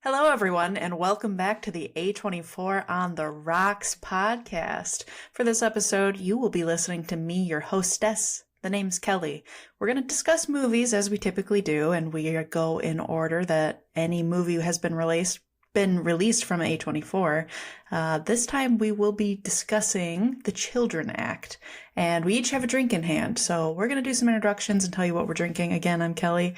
Hello, everyone, and welcome back to the A24 on the Rocks podcast. For this episode, you will be listening to me, your hostess. The name's Kelly. We're going to discuss movies as we typically do, and we go in order that any movie has been released from A24. This time we will be discussing The Children Act, and we each have a drink in hand. So we're going to do some introductions and tell you what we're drinking. Again, I'm Kelly.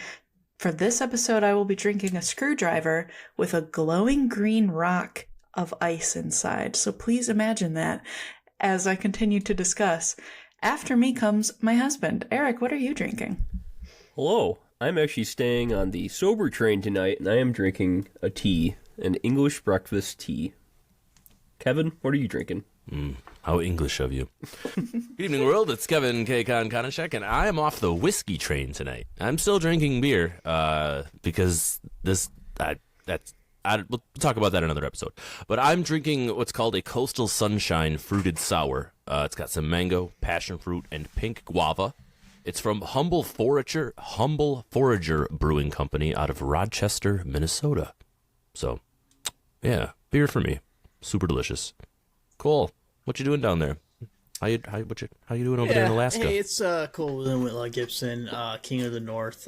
For this episode, I will be drinking a screwdriver with a glowing green rock of ice inside. So please imagine that as I continue to discuss. After me comes my husband. Eric, what are you drinking? Hello. I'm actually staying on the sober train tonight, and I am drinking a tea, an English breakfast tea. Kevin, what are you drinking? How English of you. Good evening, world. It's Kevin K. Konishek, and I am off the whiskey train tonight. I'm still drinking beer because we'll talk about that in another episode. But I'm drinking what's called a Coastal Sunshine Fruited Sour. It's got some mango, passion fruit, and pink guava. It's from Humble Forager Brewing Company out of Rochester, Minnesota. So, yeah, beer for me. Super delicious. Cole, what you doing down there? How you doing over there in Alaska? Hey, it's Cole Whitlaw Gibson, King of the North,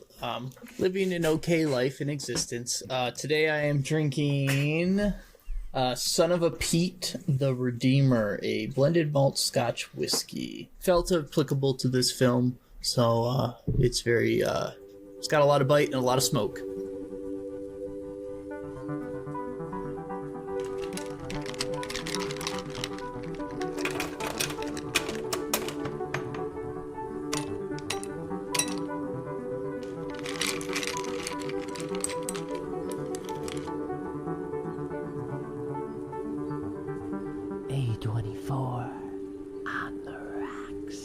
living an okay life in existence. Today I am drinking Son of a Pete, the Redeemer, a blended malt Scotch whiskey. Felt applicable to this film, so it's very it's got a lot of bite and a lot of smoke. A24 on the rocks.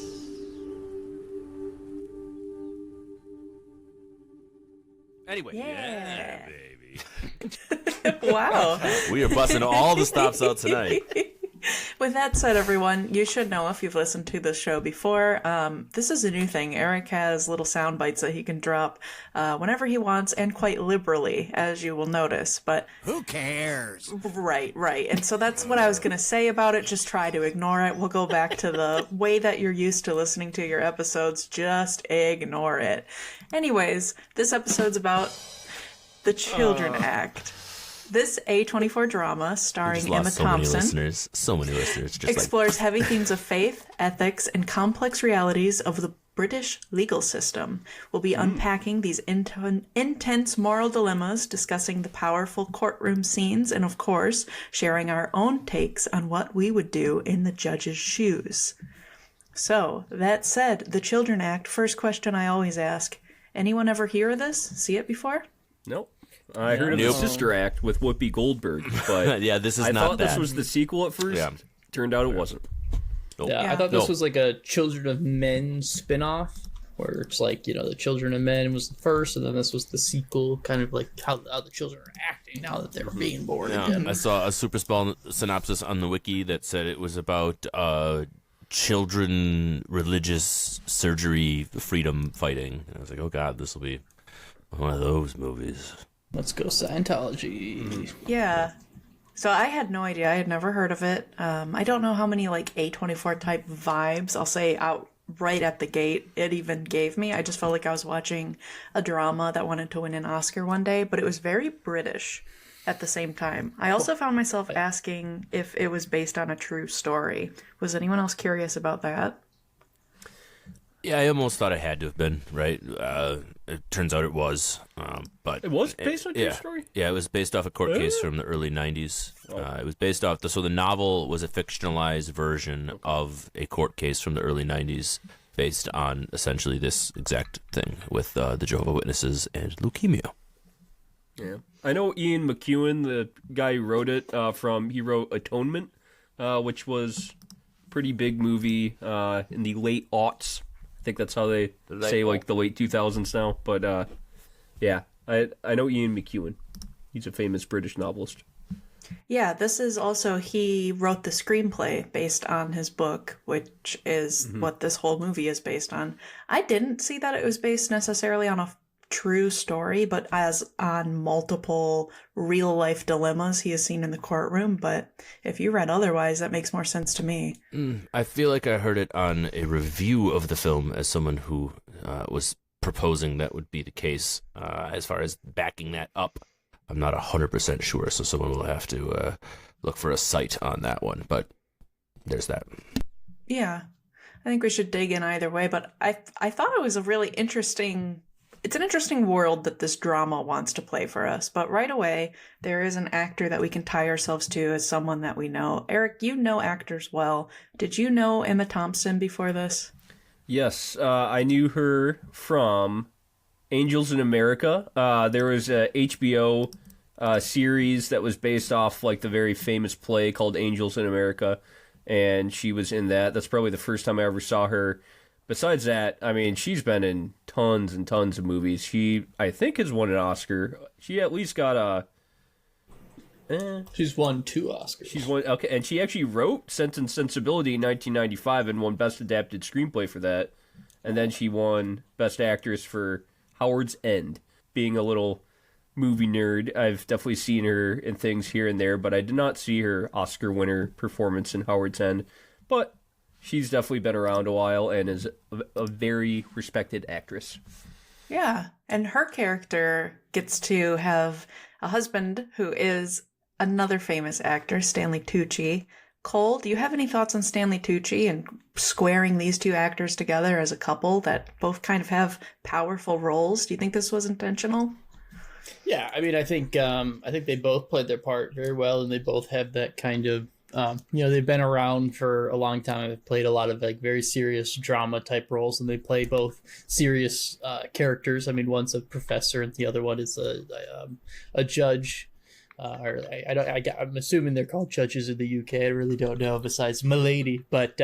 Anyway, Yeah. baby. Wow. We are busting all the stops out tonight. With that said, everyone, you should know if you've listened to this show before, this is a new thing. Eric has little sound bites that he can drop whenever he wants and quite liberally, as you will notice. But who cares? Right. And so that's what I was going to say about it. Just try to ignore it. We'll go back to the way that you're used to listening to your episodes. Just ignore it. Anyways, this episode's about The Children Act. This A24 drama, starring Emma Thompson, so many listeners, just explores heavy themes of faith, ethics, and complex realities of the British legal system. We'll be unpacking these intense moral dilemmas, discussing the powerful courtroom scenes, and of course, sharing our own takes on what we would do in the judge's shoes. So, that said, The Children Act, first question I always ask, anyone ever hear of this? See it before? Nope. I heard of the Sister Act with Whoopi Goldberg, but yeah, this is I not thought that. this was the sequel at first. Yeah. Turned out it wasn't. Nope. Yeah, I thought this was like a Children of Men spin-off, where it's like, the Children of Men was the first, and then this was the sequel, kind of like how the children are acting now that they're being born again. I saw a super small synopsis on the wiki that said it was about children religious surgery freedom fighting. And I was like, oh god, this will be one of those movies. Let's go Scientology. Yeah. So I had no idea. I had never heard of it. I don't know how many like A24 type vibes, I'll say out right at the gate, it even gave me. I just felt like I was watching a drama that wanted to win an Oscar one day, but it was very British at the same time. I also found myself asking if it was based on a true story. Was anyone else curious about that? Yeah, I almost thought it had to have been, right? It turns out it was. But It was based on a true story? Yeah, it was based off a court case from the early 90s. It was based off, so the novel was a fictionalized version of a court case from the early 90s based on essentially this exact thing with the Jehovah Witnesses and leukemia. Yeah. I know Ian McEwan, the guy who wrote it, he wrote Atonement, which was a pretty big movie in the late aughts. I think that's how they say, like, the late 2000s now. But, yeah, I know Ian McEwan. He's a famous British novelist. Yeah, this is also, he wrote the screenplay based on his book, which is what this whole movie is based on. I didn't see that it was based necessarily on a true story, but as on multiple real life dilemmas he has seen in the courtroom. But if you read otherwise, that makes more sense to me. I feel like I heard it on a review of the film as someone who was proposing that would be the case. As far as backing that up, I'm not 100% sure, so someone will have to look for a site on that one. But there's that. Yeah, I think we should dig in either way, but I thought it was a really interesting... It's an interesting world that this drama wants to play for us, but right away, there is an actor that we can tie ourselves to as someone that we know. Eric, you know actors well. Did you know Emma Thompson before this? Yes, I knew her from Angels in America. There was a HBO series that was based off like the very famous play called Angels in America, and she was in that. That's probably the first time I ever saw her. Besides that, I mean, she's been in tons and tons of movies. She, I think, has won an Oscar. She at least got She's won 2 Oscars. She's won, okay, and she actually wrote Sense and Sensibility in 1995 and won Best Adapted Screenplay for that. And then she won Best Actress for Howard's End. Being a little movie nerd, I've definitely seen her in things here and there, but I did not see her Oscar winner performance in Howard's End. But she's definitely been around a while and is a very respected actress. Yeah, and her character gets to have a husband who is another famous actor, Stanley Tucci. Cole, do you have any thoughts on Stanley Tucci and squaring these two actors together as a couple that both kind of have powerful roles? Do you think this was intentional? Yeah, I mean, I think they both played their part very well, and they both have that kind of, they've been around for a long time. They've played a lot of like very serious drama type roles, and they play both serious characters. I mean, one's a professor, and the other one is a judge. I'm assuming they're called judges in the UK. I really don't know. Besides Milady, but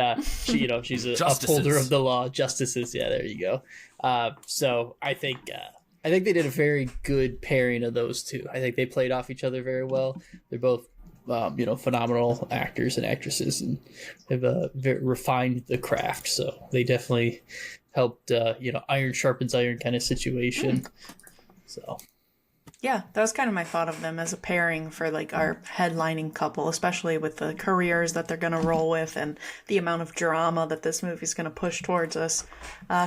she's a upholder of the law. Justices, yeah, there you go. So I think they did a very good pairing of those two. I think they played off each other very well. They're both phenomenal actors and actresses, and have very refined the craft. So they definitely helped. Iron sharpens iron kind of situation. So. Yeah, that was kind of my thought of them as a pairing for like our headlining couple, especially with the careers that they're going to roll with and the amount of drama that this movie's going to push towards us.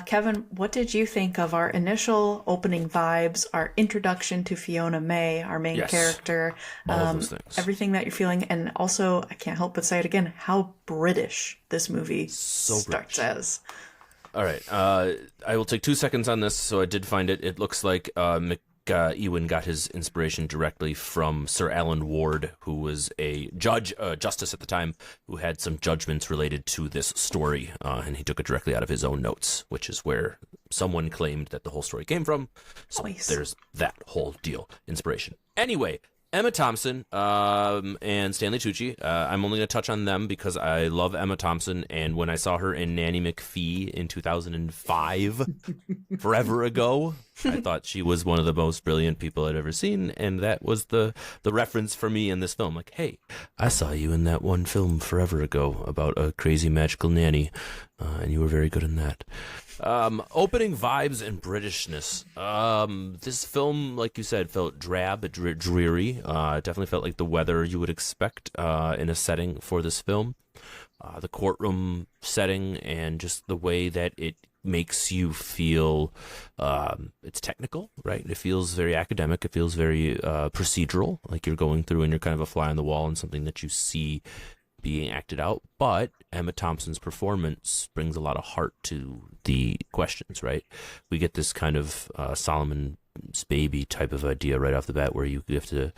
Kevin, what did you think of our initial opening vibes, our introduction to Fiona Maye, our main character, all those things. Everything that you're feeling, and also, I can't help but say it again, how British this movie starts as. All right, I will take 2 seconds on this. So I did find it. It looks like McEwan got his inspiration directly from Sir Alan Ward, who was a justice at the time, who had some judgments related to this story, and he took it directly out of his own notes, which is where someone claimed that the whole story came from. So there's that whole deal, inspiration. Anyway, Emma Thompson and Stanley Tucci. I'm only going to touch on them because I love Emma Thompson, and when I saw her in Nanny McPhee in 2005, forever ago, I thought she was one of the most brilliant people I'd ever seen, and that was the reference for me in this film. Like, hey, I saw you in that one film forever ago about a crazy magical nanny, and you were very good in that. Opening vibes and Britishness. This film, like you said, felt drab, dreary. It definitely felt like the weather you would expect in a setting for this film. The courtroom setting and just the way that it makes you feel, it's technical, right? It feels very academic. It feels very procedural, like you're going through and you're kind of a fly on the wall and something that you see being acted out. But Emma Thompson's performance brings a lot of heart to the questions, right? We get this kind of Solomon's baby type of idea right off the bat, where you have to,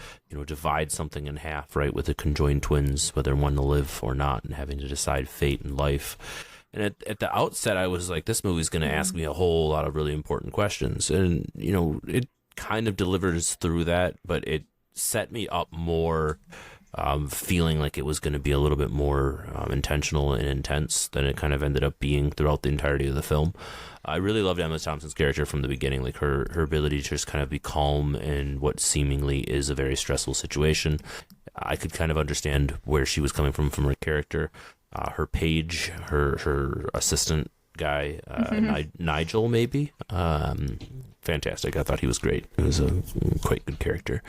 divide something in half, right, with the conjoined twins, whether one to live or not, and having to decide fate and life. And at the outset, I was like, this movie's going to ask me a whole lot of really important questions. And, it kind of delivers through that, but it set me up more feeling like it was going to be a little bit more intentional and intense than it kind of ended up being throughout the entirety of the film. I really loved Emma Thompson's character from the beginning, like her ability to just kind of be calm in what seemingly is a very stressful situation. I could kind of understand where she was coming from her character. Her page, her assistant guy, Nigel, maybe. Fantastic. I thought he was great. He was a quite good character.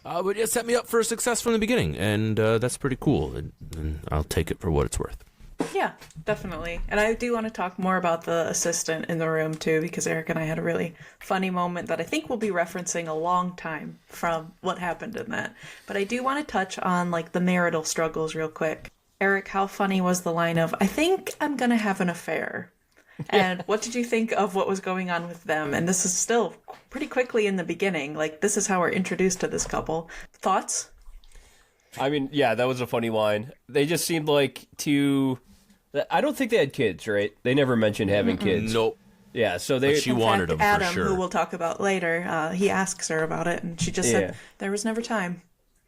But it set me up for success from the beginning, and that's pretty cool. And I'll take it for what it's worth. Yeah, definitely. And I do want to talk more about the assistant in the room, too, because Eric and I had a really funny moment that I think we'll be referencing a long time from what happened in that. But I do want to touch on, like, the marital struggles real quick. Eric, how funny was the line of, I think I'm going to have an affair? And what did you think of what was going on with them? And this is still pretty quickly in the beginning. Like, this is how we're introduced to this couple. Thoughts? I mean, yeah, that was a funny line. They just seemed like two... I don't think they had kids, right? They never mentioned having kids. Nope. Yeah, so they... But she wanted them, Adam, for sure. who we'll talk about later, he asks her about it, and she just said, there was never time.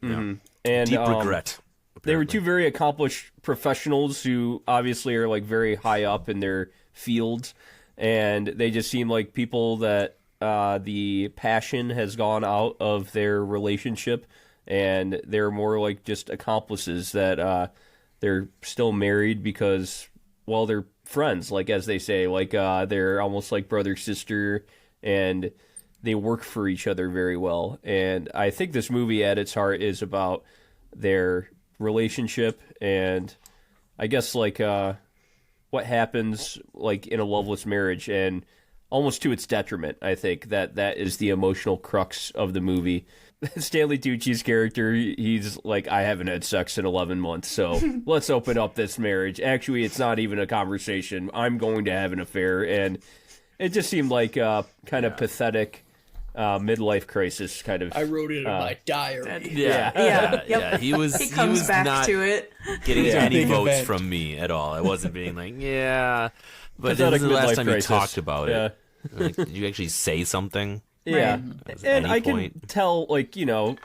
Mm-hmm. And deep regret. They were two very accomplished professionals who obviously are, like, very high up in their fields, and they just seem like people that the passion has gone out of their relationship, and they're more like just accomplices that they're still married because, well, they're friends, like, as they say, like, they're almost like brother sister, and they work for each other very well. And I think this movie at its heart is about their relationship, and I guess, like, what happens, like, in a loveless marriage, and almost to its detriment. I think that is the emotional crux of the movie. Stanley Tucci's character, he's like, I haven't had sex in 11 months, so let's open up this marriage. Actually, it's not even a conversation. I'm going to have an affair, and it just seemed like kind of pathetic midlife crisis kind of. I wrote it in my diary. Yeah. He comes was back not to it. getting any Big votes event. from me at all. I wasn't being like, yeah. But this Pathetic is the last midlife time crisis. you talked about Yeah. it. Like, did you actually say something? Yeah, At and any I can point? tell, like, you know,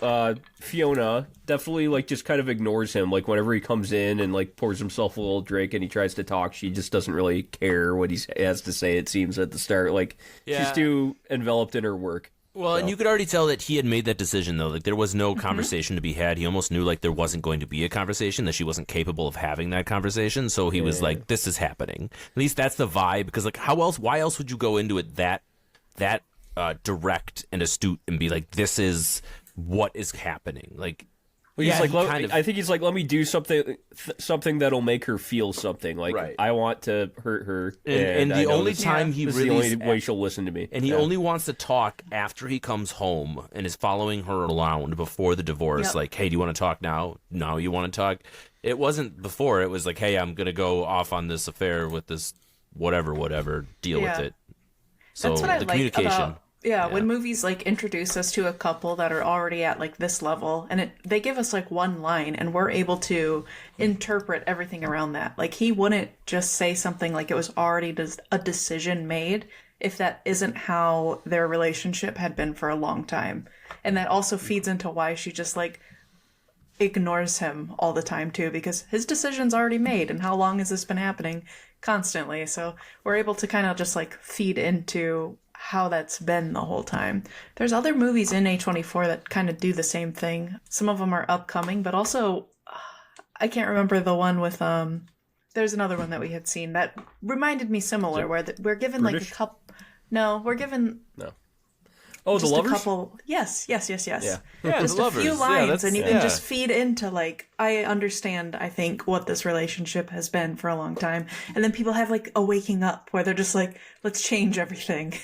Fiona definitely, like, just kind of ignores him. Like, whenever he comes in and, like, pours himself a little drink and he tries to talk, she just doesn't really care what he has to say, it seems, at the start. Like, Yeah. she's too enveloped in her work. Well, and you could already tell that he had made that decision, though. Like, there was no conversation to be had. He almost knew, like, there wasn't going to be a conversation, that she wasn't capable of having that conversation. So he was like, this is happening. At least that's the vibe. Because, like, why else would you go into it that direct and astute and be like, this is what is happening? Like, Well, yeah, he's like, kind of- I think he's like, let me do something that'll make her feel something. Like, Right. I want to hurt her. And I the know only this- time he this really is the only way she'll listen to me. And he Yeah. only wants to talk after he comes home and is following her around before the divorce. Yep. Like, hey, do you want to talk now? Now you want to talk? It wasn't before. It was like, hey, I'm going to go off on this affair with this whatever, deal Yeah. with it. So That's what I the like communication. about when movies like introduce us to a couple that are already at like this level, and they give us like one line, and we're able to interpret everything around that. Like, he wouldn't just say something like it was already a decision made if that isn't how their relationship had been for a long time. And that also feeds into why she just like ignores him all the time too, because his decision's already made, and how long has this been happening? Constantly. So we're able to kind of just like feed into how that's been the whole time. There's other movies in A24 that kind of do the same thing. Some of them are upcoming, but also I can't remember the one with there's another one that we had seen that reminded me similar, where we're given British? like a couple. No, we're given Oh, just the lovers? a couple. Yes. Yeah. Yeah, Just the a lovers. few Yeah, lines, that's- and you can yeah. just feed into like, I understand, I think, what this relationship has been for a long time. And then people have like a waking up where they're just like, let's change everything.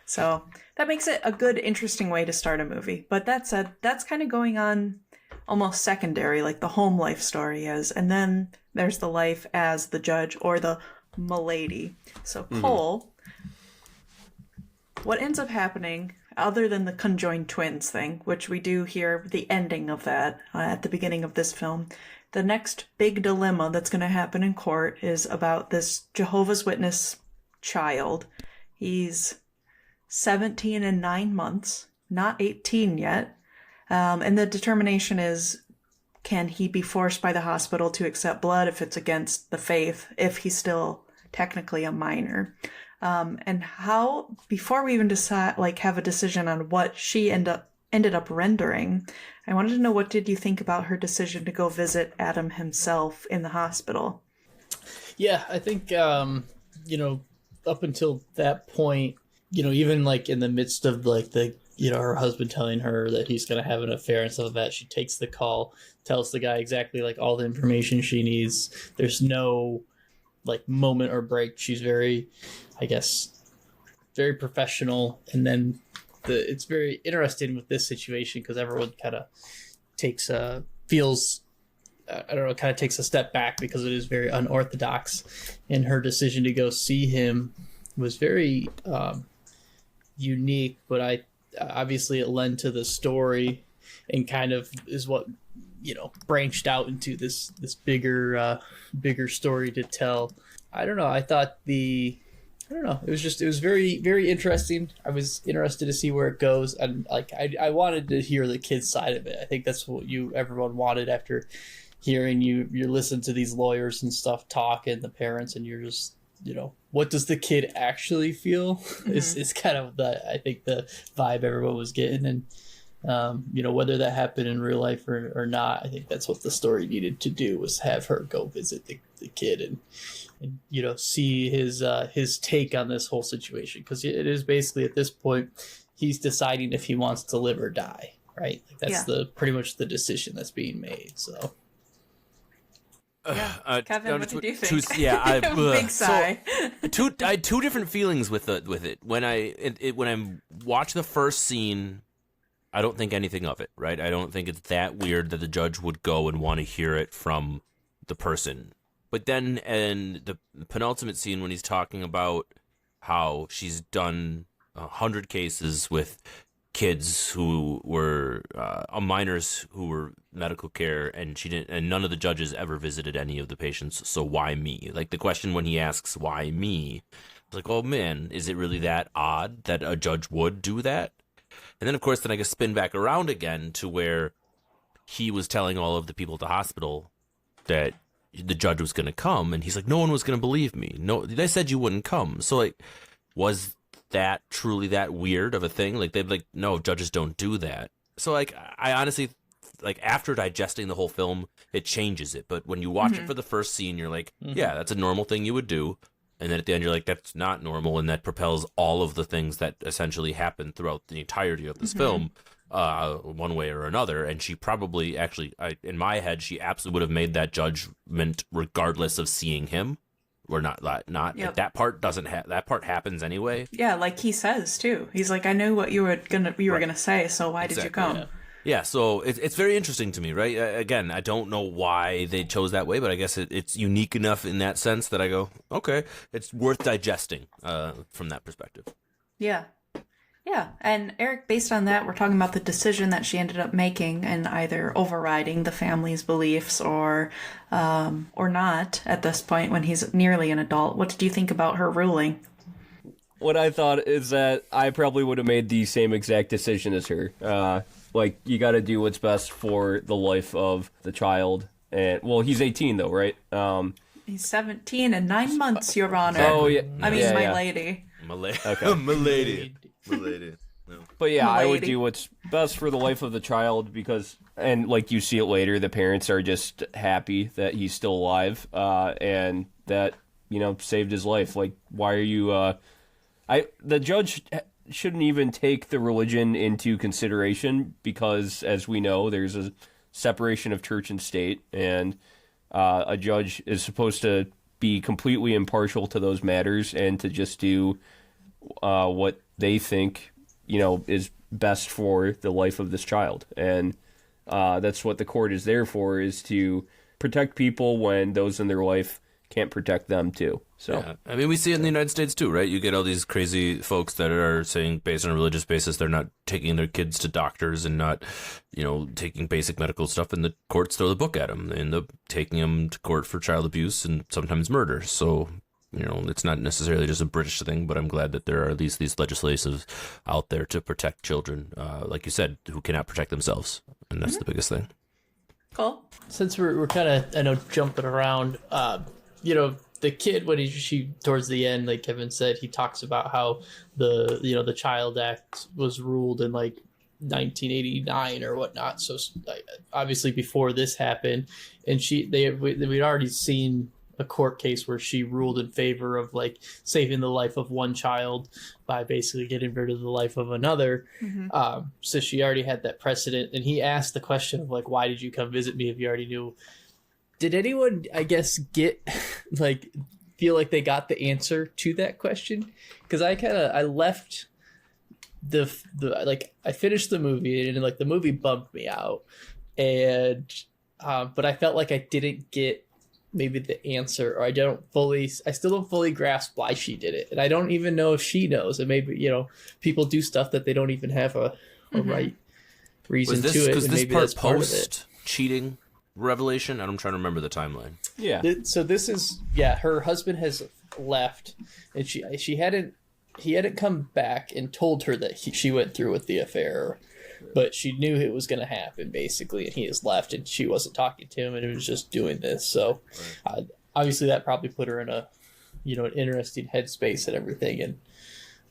So that makes it a good, interesting way to start a movie. But that said, that's kind of going on almost secondary, like the home life story is. And then there's the life as the judge or the milady. So Cole, what ends up happening, other than the conjoined twins thing, which we do hear the ending of that at the beginning of this film, the next big dilemma that's going to happen in court is about this Jehovah's Witness child. He's 17 and 9 months, not 18 yet. And the determination is, can he be forced by the hospital to accept blood if it's against the faith, if he's still technically a minor? And how, before we even decide, like, have a decision on what she ended up rendering, I wanted to know, what did you think about her decision to go visit Adam himself in the hospital? Yeah, I think, up until that point, even like in the midst of like her husband telling her that he's going to have an affair and stuff like that, she takes the call, tells the guy exactly like all the information she needs. There's no like moment or break. She's very, I guess, very professional. And then it's very interesting with this situation because everyone kind of takes a step back because it is very unorthodox. And her decision to go see him was very unique, but obviously it lent to the story and kind of is what branched out into this bigger story to tell. I don't know. It was very, very interesting. I was interested to see where it goes, and like I wanted to hear the kid's side of it. I think that's what everyone wanted after hearing you listen to these lawyers and stuff talk and the parents, and you're just what does the kid actually feel? Mm-hmm. is kind of I think the vibe everyone was getting, and whether that happened in real life or not, I think that's what the story needed to do, was have her go visit the kid and see his take on this whole situation, because it is basically at this point he's deciding if he wants to live or die, right? Like that's pretty much the decision that's being made. So yeah. Kevin, what did you think? Big sigh. So, I had two different feelings with it. When I watched the first scene, I don't think anything of it, right? I don't think it's that weird that the judge would go and want to hear it from the person. But then in the penultimate scene, when he's talking about how she's done 100 cases with kids who were minors who were medical care, and she didn't, and none of the judges ever visited any of the patients. So why me? Like the question when he asks why me, it's like, oh man, is it really that odd that a judge would do that? And then of course, then I guess spin back around again to where he was telling all of the people at the hospital that the judge was going to come, and he's like, no one was going to believe me. No, they said you wouldn't come. So like, was that truly that weird of a thing? Like they'd like, no, judges don't do that. So like, I honestly, like after digesting the whole film, it changes it. But when you watch it for the first scene, you're like, yeah, that's a normal thing you would do. And then at the end, you're like, that's not normal. And that propels all of the things that essentially happen throughout the entirety of this film, one way or another. And she probably actually, in my head, she absolutely would have made that judgment regardless of seeing him. Or not. Yep. That part that part happens anyway. Yeah, like he says too. He's like, I knew what you were gonna say, so why did you come? Yeah, so it's very interesting to me, right? Again, I don't know why they chose that way, but I guess it's unique enough in that sense that I go, okay, it's worth digesting from that perspective. Yeah. Yeah, and Eric, based on that, we're talking about the decision that she ended up making and either overriding the family's beliefs or not at this point when he's nearly an adult. What did you think about her ruling? What I thought is that I probably would have made the same exact decision as her. Like, you got to do what's best for the life of the child. And well, he's 18 though, right? He's 17 and 9 months, Your Honor. Oh yeah, I mean, my lady. Okay. Milady. No. But yeah, I would do what's best for the life of the child because, and like you see it later, the parents are just happy that he's still alive, and that, saved his life. Like, why are you, the judge shouldn't even take the religion into consideration because, as we know, there's a separation of church and state, and a judge is supposed to be completely impartial to those matters and to just do what they think, is best for the life of this child. And that's what the court is there for, is to protect people when those in their life can't protect them too. So yeah. I mean, we see it in the United States too, right? You get all these crazy folks that are saying, based on a religious basis, they're not taking their kids to doctors and not, taking basic medical stuff, and the courts throw the book at them. They end up taking them to court for child abuse and sometimes murder. So, it's not necessarily just a British thing, but I'm glad that there are at least these legislations out there to protect children, like you said, who cannot protect themselves. And that's the biggest thing. Cool. Since we're kind of, I know, jumping around, the kid, when she towards the end, like Kevin said, he talks about how the Child Act was ruled in like 1989 or whatnot. So obviously before this happened, and we'd already seen a court case where she ruled in favor of like saving the life of one child by basically getting rid of the life of another. So she already had that precedent. And he asked the question of like, why did you come visit me if you already knew? Did anyone, I guess, get like feel like they got the answer to that question? Because I left the like I finished the movie and like the movie bummed me out, and but I felt like I didn't get maybe the answer, or I still don't fully grasp why she did it, and I don't even know if she knows. And maybe people do stuff that they don't even have a right reason to it. Was this maybe part that's part of it. post cheating revelation? I'm trying to remember the timeline. Yeah. So this is her husband has left, and he hadn't come back and told her that she went through with the affair, but she knew it was going to happen basically, and he has left, and she wasn't talking to him, and it was just doing this. So obviously that probably put her in a an interesting headspace and everything, and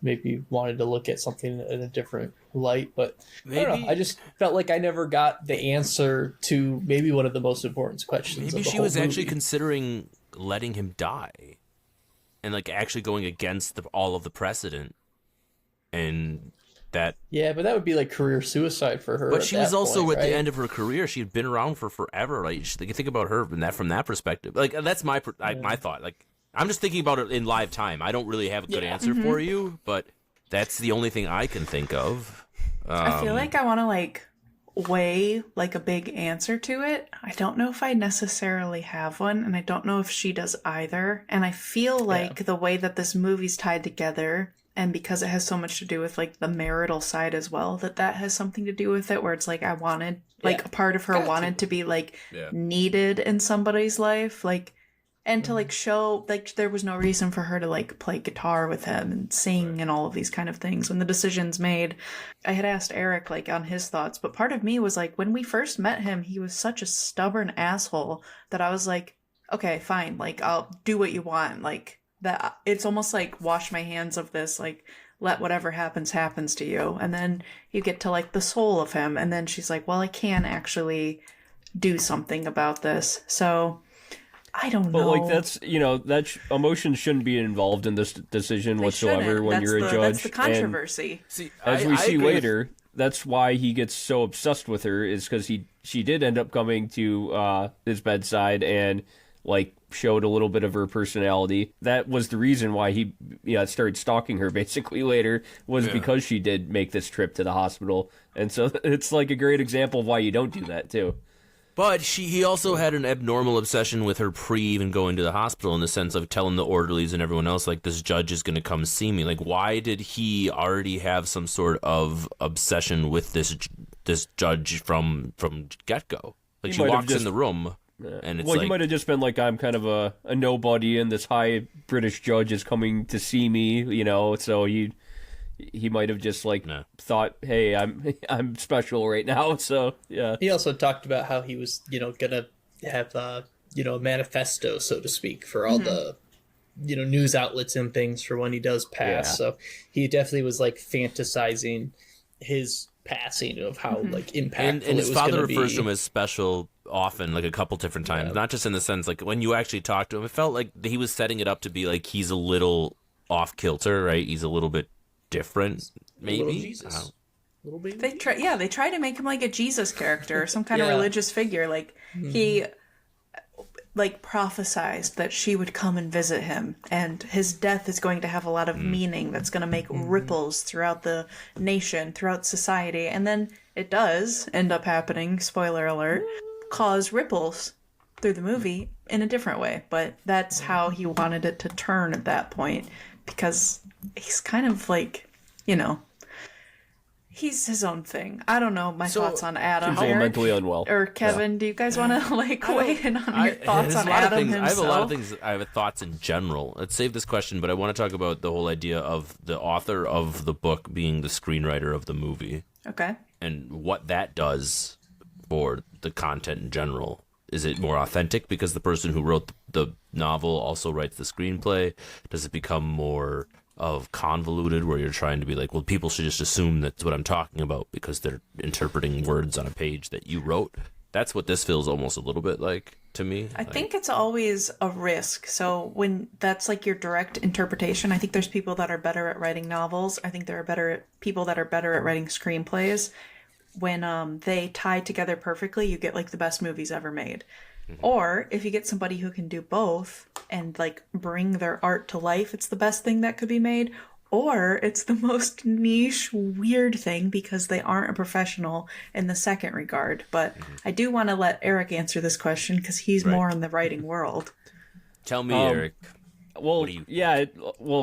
maybe wanted to look at something in a different light. But maybe, I don't know, I just felt like I never got the answer to maybe one of the most important questions. Maybe of the she whole was actually movie. considering letting him die, and like actually going against all of the precedent, and that. Yeah, but that would be like career suicide for her. But at she that was also point, at right? the end of her career. She had been around for forever. Like, you think about her from that perspective. Like, that's my thought. Like, I'm just thinking about it in live time. I don't really have a good answer for you, but that's the only thing I can think of. I feel like I want to like weigh like a big answer to it. I don't know if I necessarily have one, and I don't know if she does either. And I feel like the way that this movie's tied together, and because it has so much to do with like the marital side as well, that has something to do with it, where it's like I wanted like a part of her wanted to be like needed in somebody's life, like, and to like show like there was no reason for her to like play guitar with him and sing and all of these kind of things when the decision's made. I had asked Eric like on his thoughts, but part of me was like, when we first met him, he was such a stubborn asshole that I was like, okay, fine, like I'll do what you want, like that. It's almost like wash my hands of this, like let whatever happens to you. And then you get to like the soul of him, and then she's like, well, I can actually do something about this. So I don't know. But like that's that emotions shouldn't be involved in this decision whatsoever when you're a judge. That's the controversy. See, As we see agree later, that's why he gets so obsessed with her, is because she did end up coming to his bedside and like showed a little bit of her personality. That was the reason why he started stalking her basically later, was because she did make this trip to the hospital. And so it's like a great example of why you don't do that too. But he also had an abnormal obsession with her pre even going to the hospital, in the sense of telling the orderlies and everyone else, like, this judge is going to come see me. Like, why did he already have some sort of obsession with this judge from get-go? Like, she walks in the room, and it's he might have just been like, I'm kind of a nobody, and this high British judge is coming to see me, so he might have just like thought, hey, I'm special right now. So yeah. He also talked about how he was, gonna have a manifesto, so to speak, for all the news outlets and things for when he does pass. Yeah. So he definitely was like fantasizing his passing, of how like impactful and his it was father gonna refers be. to him as special often, like a couple different times, not just in the sense like when you actually talk to him, it felt like he was setting it up to be like he's a little off kilter, right? He's a little bit different, maybe. Little Jesus. Little baby. They try to make him like a Jesus character or some kind of religious figure. Like he like prophesized that she would come and visit him, and his death is going to have a lot of meaning that's going to make ripples throughout the nation, throughout society. And then it does end up happening, spoiler alert, cause ripples through the movie in a different way. But that's how he wanted it to turn at that point, because he's kind of like, he's his own thing. I don't know my thoughts on Adam. Seems a little mentally unwell. Or Kevin, do you guys want to like weigh in on your thoughts on Adam himself? I have a lot of things. I have thoughts in general. Let's save this question, but I want to talk about the whole idea of the author of the book being the screenwriter of the movie. Okay. And what that does for the content in general. Is it more authentic because the person who wrote the novel also writes the screenplay? Does it become more of convoluted, where you're trying to be like, well, people should just assume that's what I'm talking about because they're interpreting words on a page that you wrote? That's what this feels almost a little bit like to me. I think it's always a risk. So when that's like your direct interpretation, I think there's people that are better at writing novels. I think there are people that are better at writing screenplays. When they tie together perfectly, you get like the best movies ever made. Or if you get somebody who can do both and like bring their art to life, it's the best thing that could be made. Or it's the most niche, weird thing because they aren't a professional in the second regard. But I do want to let Eric answer this question because he's more in the writing world. Tell me, Eric. Well,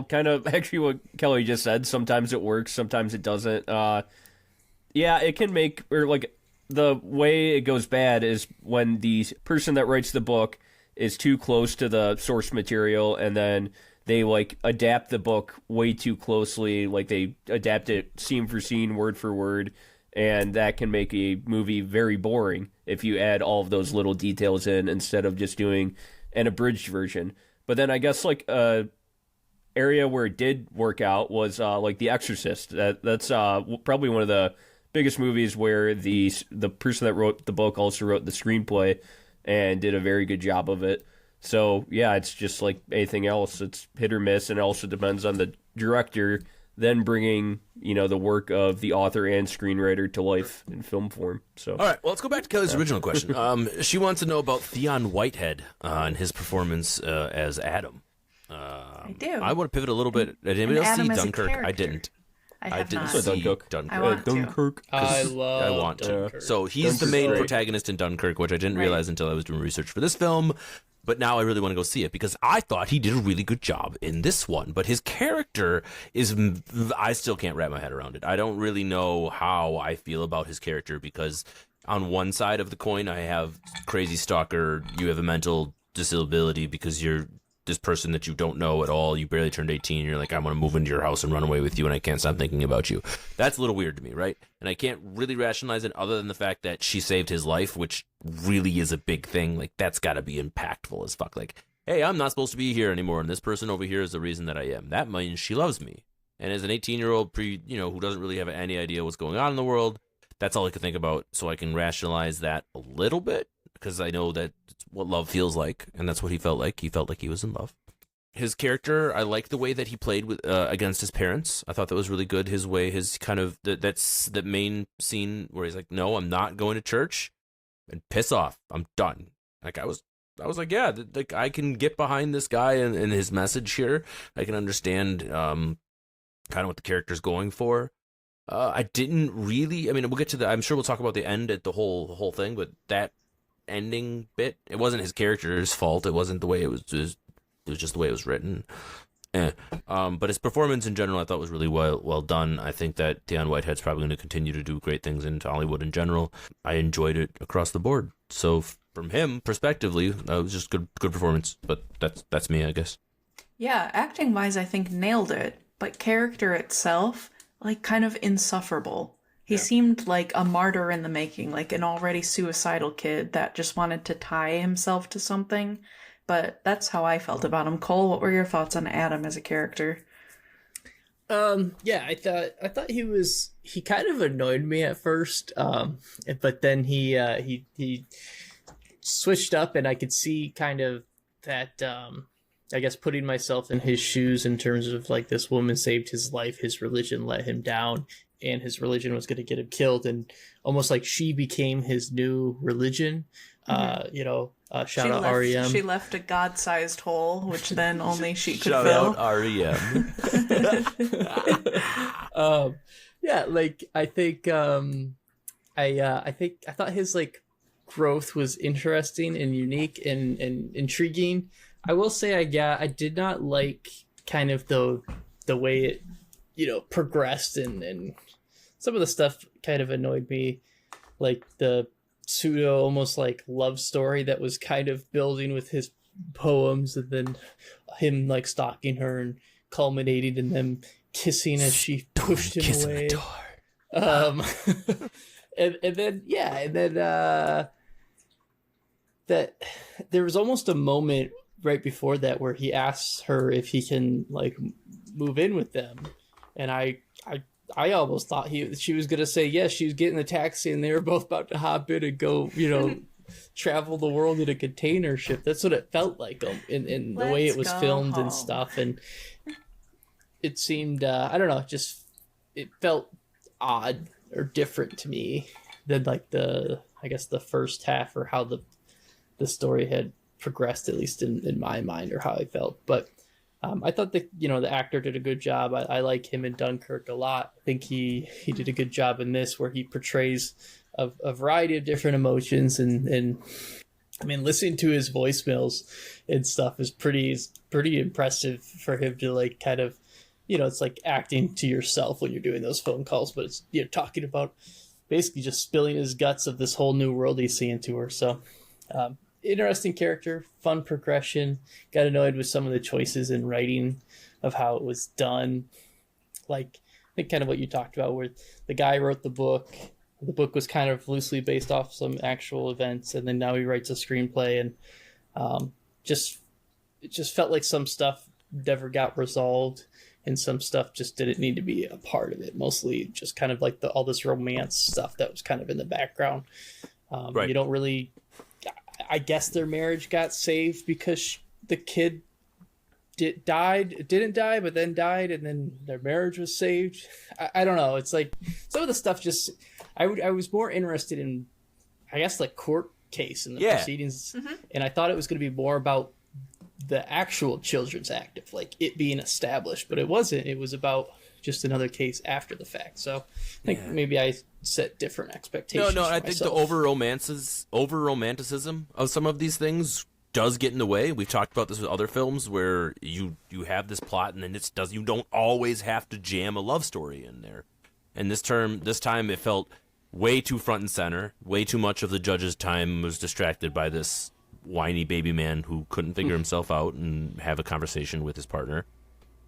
kind of actually what Kelly just said. Sometimes it works, sometimes it doesn't. Yeah, it can make, or like the way it goes bad is when the person that writes the book is too close to the source material and then they like adapt the book way too closely, like they adapt it scene for scene, word for word, and that can make a movie very boring if you add all of those little details in instead of just doing an abridged version. But then I guess like area where it did work out was like The Exorcist. That's probably one of the biggest movies where the person that wrote the book also wrote the screenplay and did a very good job of it. So, yeah, it's just like anything else. It's hit or miss, and it also depends on the director then bringing, the work of the author and screenwriter to life in film form. So, all right, well, let's go back to Kelly's original question. She wants to know about Fionn Whitehead and his performance as Adam. I do. I want to pivot a little bit. Did anybody else see Adam as a Dunkirk? I character. didn't. I didn't not. see Dunkirk. I want to. Dunkirk. I want to. Dunkirk. So he's the main protagonist in Dunkirk, which I didn't realize until I was doing research for this film. But now I really want to go see it because I thought he did a really good job in this one. But his character is, I still can't wrap my head around it. I don't really know how I feel about his character because on one side of the coin, I have crazy stalker, you have a mental disability because you're this person that you don't know at all. You barely turned 18. You're like, I want to move into your house and run away with you, and I can't stop thinking about you. That's a little weird to me, right? And I can't really rationalize it other than the fact that she saved his life, which really is a big thing. Like, that's got to be impactful as fuck. Like, hey, I'm not supposed to be here anymore, and this person over here is the reason that I am. That means she loves me. And as an 18-year-old, who doesn't really have any idea what's going on in the world, that's all I can think about. So I can rationalize that a little bit because I know that it's what love feels like, and that's what he felt like. He felt like he was in love. His character, I like the way that he played with against his parents. I thought that was really good. His way, his kind of that's the main scene where he's like, "No, I'm not going to church," and piss off. I'm done. Like I was like, yeah, like I can get behind this guy and his message here. I can understand kind of what the character's going for. I didn't really. I mean, we'll get to I'm sure we'll talk about the end at the whole thing, but that ending bit, it wasn't his character's fault. It wasn't the way it was just the way it was written. But his performance in general I thought was really well done. I think that Fionn Whitehead's probably going to continue to do great things in Hollywood in general. I enjoyed it across the board. So from him, prospectively, it was just good performance. But that's me, I guess. Yeah, acting wise, I think nailed it. But character itself, like kind of insufferable. He seemed like a martyr in the making, like an already suicidal kid that just wanted to tie himself to something. But that's how I felt about him. Cole, what were your thoughts on Adam as a character? Yeah, I thought he kind of annoyed me at first. But then he switched up, and I could see kind of that, I guess putting myself in his shoes in terms of like this woman saved his life, his religion let him down, and his religion was going to get him killed, and almost like she became his new religion. Shout out REM. She left a God-sized hole, which then only she could Shout fill. out REM. Yeah, like I think I thought his like growth was interesting and unique and intriguing. I will say I did not like kind of the way it progressed and some of the stuff kind of annoyed me, like the pseudo almost like love story that was kind of building with his poems and then him like stalking her and culminating in them kissing as she pushed him away. And then that there was almost a moment right before that where he asks her if he can like move in with them, and I almost thought she was gonna say yes. She was getting the taxi and they were both about to hop in and go travel the world in a container ship. That's what it felt like in the way it was filmed and stuff. And it seemed, I don't know, it felt odd or different to me than like the first half, or how the story had progressed, at least in my mind, or how I felt. But I thought that, the actor did a good job. I like him in Dunkirk a lot. I think he did a good job in this, where he portrays a variety of different emotions, and I mean, listening to his voicemails and stuff is pretty impressive for him to like kind of, it's like acting to yourself when you're doing those phone calls, but it's, talking about basically just spilling his guts of this whole new world he's seeing to her. So, interesting character, fun progression. Got annoyed with some of the choices in writing of how it was done. Like, I think kind of what you talked about, where the guy wrote the book. The book was kind of loosely based off some actual events, and then now he writes a screenplay, and it just felt like some stuff never got resolved, and some stuff just didn't need to be a part of it. Mostly just kind of like all this romance stuff that was kind of in the background. Right. You don't really. I guess their marriage got saved because the kid didn't die, but then died, and then their marriage was saved. I don't know. It's like some of the stuff just. I was more interested in, I guess, like court case and the proceedings, and I thought it was going to be more about the actual Children's Act, of like it being established, but it wasn't. It was about just another case after the fact. So I think maybe I set different expectations. No, I think the over romanticism of some of these things does get in the way. We've talked about this with other films where you have this plot, and then you don't always have to jam a love story in there. And this time it felt way too front and center. Way too much of the judge's time was distracted by this whiny baby man who couldn't figure himself out and have a conversation with his partner.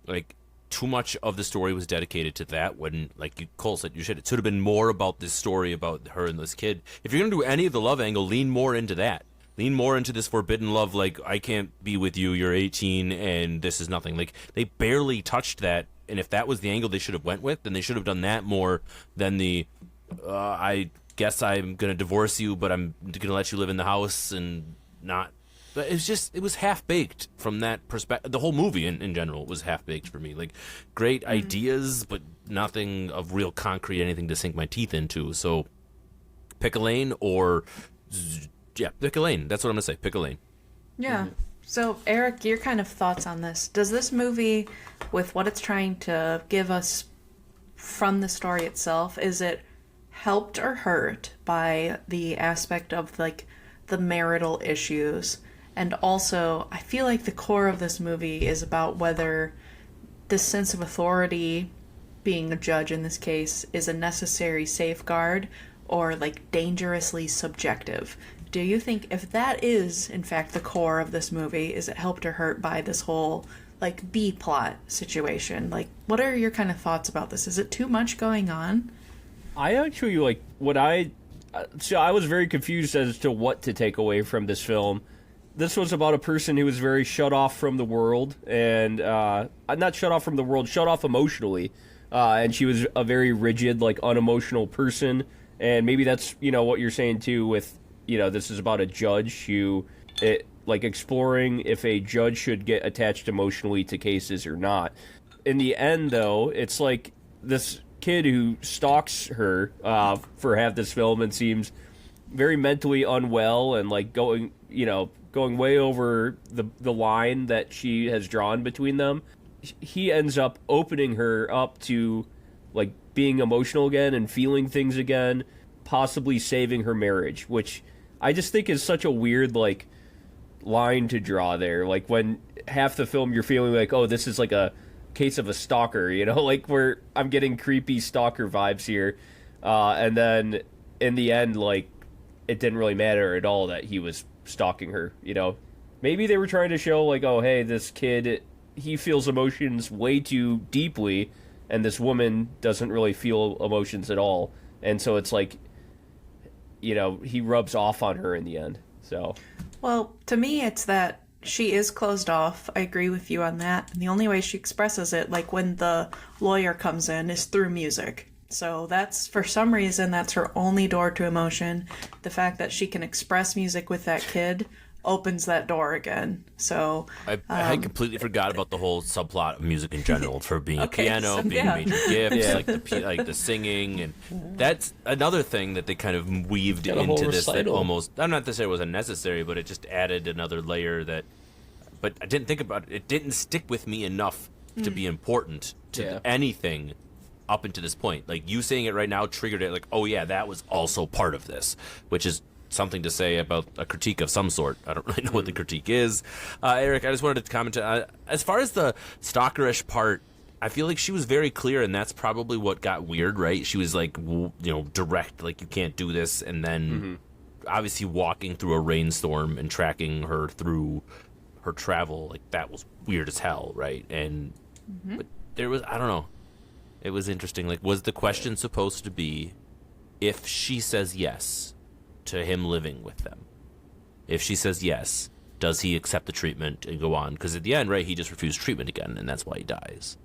Like, too much of the story was dedicated to that, when, like Cole said, it should have been more about this story about her and this kid. If you're going to do any of the love angle, lean more into that. Lean more into this forbidden love, like, I can't be with you, you're 18, and this is nothing. Like, they barely touched that, and if that was the angle they should have went with, then they should have done that more than the, I guess I'm going to divorce you, but I'm going to let you live in the house and not. But it was half-baked from that perspective. The whole movie in general was half-baked for me. Like, great ideas, but nothing of real concrete, anything to sink my teeth into. So, pick a lane pick a lane. That's what I'm going to say. Pick a lane. Yeah. So, Eric, your kind of thoughts on this. Does this movie, with what it's trying to give us from the story itself, is it helped or hurt by the aspect of, like, the marital issues? And also, I feel like the core of this movie is about whether this sense of authority, being a judge in this case, is a necessary safeguard or, like, dangerously subjective. Do you think if that is, in fact, the core of this movie, is it helped or hurt by this whole, like, B-plot situation? Like, what are your kind of thoughts about this? Is it too much going on? I actually, like, so I was very confused as to what to take away from this film. This was about a person who was very shut off from the world, and not shut off from the world, shut off emotionally. And she was a very rigid, like, unemotional person. And maybe that's, what you're saying, too, with, this is about a judge who, exploring if a judge should get attached emotionally to cases or not. In the end, though, it's like this kid who stalks her for half this film and seems very mentally unwell and, like, going way over the line that she has drawn between them. He ends up opening her up to, like, being emotional again and feeling things again, possibly saving her marriage, which I just think is such a weird, like, line to draw there. Like, when half the film you're feeling like, oh, this is like a case of a stalker, like, where I'm getting creepy stalker vibes here. And then in the end, like, it didn't really matter at all that he was stalking her, Maybe they were trying to show, like, oh, hey, this kid, he feels emotions way too deeply, and this woman doesn't really feel emotions at all. And so it's like, he rubs off on her in the end. So, well, to me, it's that she is closed off. I agree with you on that. And the only way she expresses it, like when the lawyer comes in, is through music. So that's, for some reason, that's her only door to emotion. The fact that she can express music with that kid opens that door again. So I completely forgot about the whole subplot of music in general for being a piano, so, being yeah. major gifts, like the singing, and that's another thing that they kind of weaved Got a whole into this. That recital. almost, I'm not to say it was unnecessary, but it just added another layer that. But I didn't think about it. It didn't stick with me enough to be important to anything up until this point. Like, you saying it right now triggered it. Like, oh yeah, that was also part of this, which is something to say about a critique of some sort. I don't really know what the critique is. Eric, I just wanted to comment. As far as the stalkerish part, I feel like she was very clear, and that's probably what got weird, right? She was like, direct, like, you can't do this, and then obviously walking through a rainstorm and tracking her through her travel, like, that was weird as hell, right? And but there was, I don't know. It was interesting. Like, was the question supposed to be, if she says yes to him living with them, if she says yes, does he accept the treatment and go on? Because at the end, right, he just refused treatment again, and that's why he dies.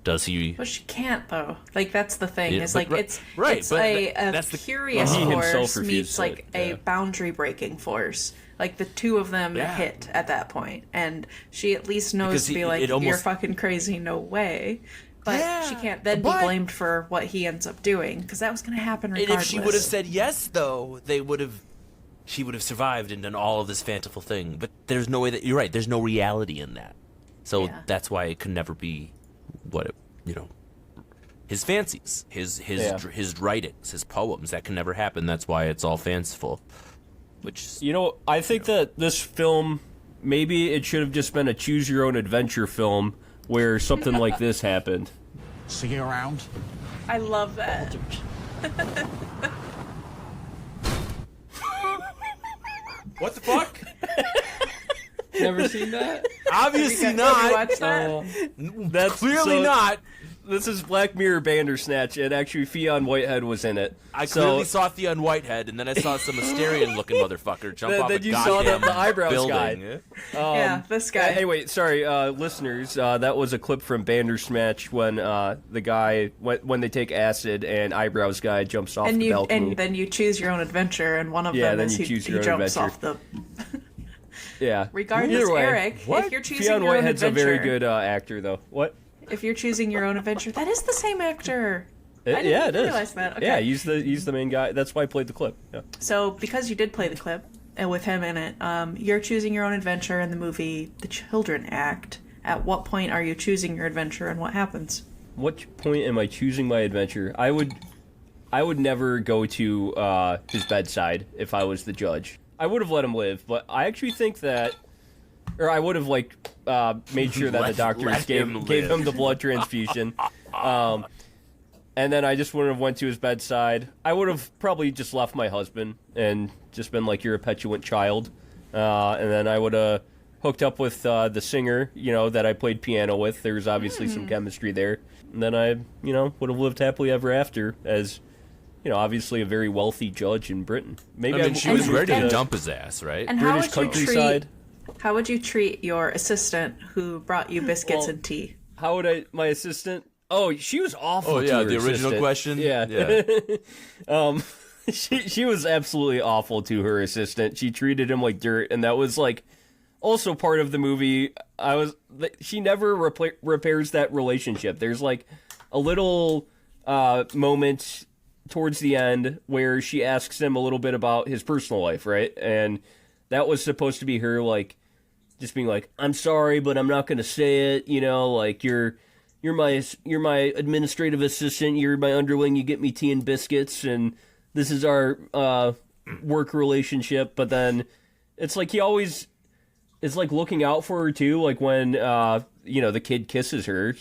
Does he? But she can't, though. Like, that's the thing. Yeah, It's but like, right, it's but a that's the- curious He himself force refused meets, it, like, a boundary-breaking force. Like, the two of them hit at that point. And she at least knows Because to be it like, you're almost- fucking crazy, no way. But she can't then be blamed for what he ends up doing, because that was going to happen regardless. And if she would have said yes, though, she would have survived and done all of this fanciful thing. But there's no way that, you're right, there's no reality in that. So that's why it could never be what it, his fancies, his writings, his poems, that can never happen. That's why it's all fanciful. Which, I think that this film, maybe it should have just been a choose your own adventure film where something like this happened. See you around. I love that. what the fuck? Never seen that? Obviously Have you not. watched that? That's Clearly not. This is Black Mirror Bandersnatch, and actually Fionn Whitehead was in it. I clearly saw Fionn Whitehead, and then I saw some Asterian-looking motherfucker jump off a Then you saw goddamn the eyebrows building. guy. Yeah, this guy. Hey, wait, sorry, listeners. That was a clip from Bandersnatch when the guy, when they take acid and eyebrows guy jumps off the balcony. And then you choose your own adventure, and one of them then is you he choose your own jumps adventure. off the... Yeah. Regardless, Either way, Eric, if you're choosing Fionn your own Whitehead's adventure... a very good actor, though. What? If you're choosing your own adventure, that is the same actor. I didn't Yeah, it is. realize that. Okay. Yeah, he's the main guy. That's why I played the clip. Yeah. So, because you did play the clip, and with him in it, you're choosing your own adventure in the movie The Children Act. At what point are you choosing your adventure, and what happens? What point am I choosing my adventure? I would never go to his bedside if I was the judge. I would have let him live, but I actually think that, or I would have made sure that the doctors gave him the blood transfusion, and then I just wouldn't have went to his bedside. I would have probably just left my husband and just been like, "You're a petulant child," and then I would have hooked up with the singer, that I played piano with. There was obviously some chemistry there, and then I, would have lived happily ever after as, obviously a very wealthy judge in Britain. Maybe I mean, she was ready to dump his ass, right? And British countryside. How would you treat your assistant who brought you biscuits and tea? How would my assistant? Oh, she was awful. Oh yeah, to her the original assistant. question. Yeah. She was absolutely awful to her assistant. She treated him like dirt, and that was also part of the movie. She never repairs that relationship. There's a little moment towards the end where she asks him a little bit about his personal life, right? And that was supposed to be her just being like, "I'm sorry, but I'm not going to say it. You're my administrative assistant. You're my underling. You get me tea and biscuits, and this is our work relationship." But then it's he always is looking out for her too. When the kid kisses her,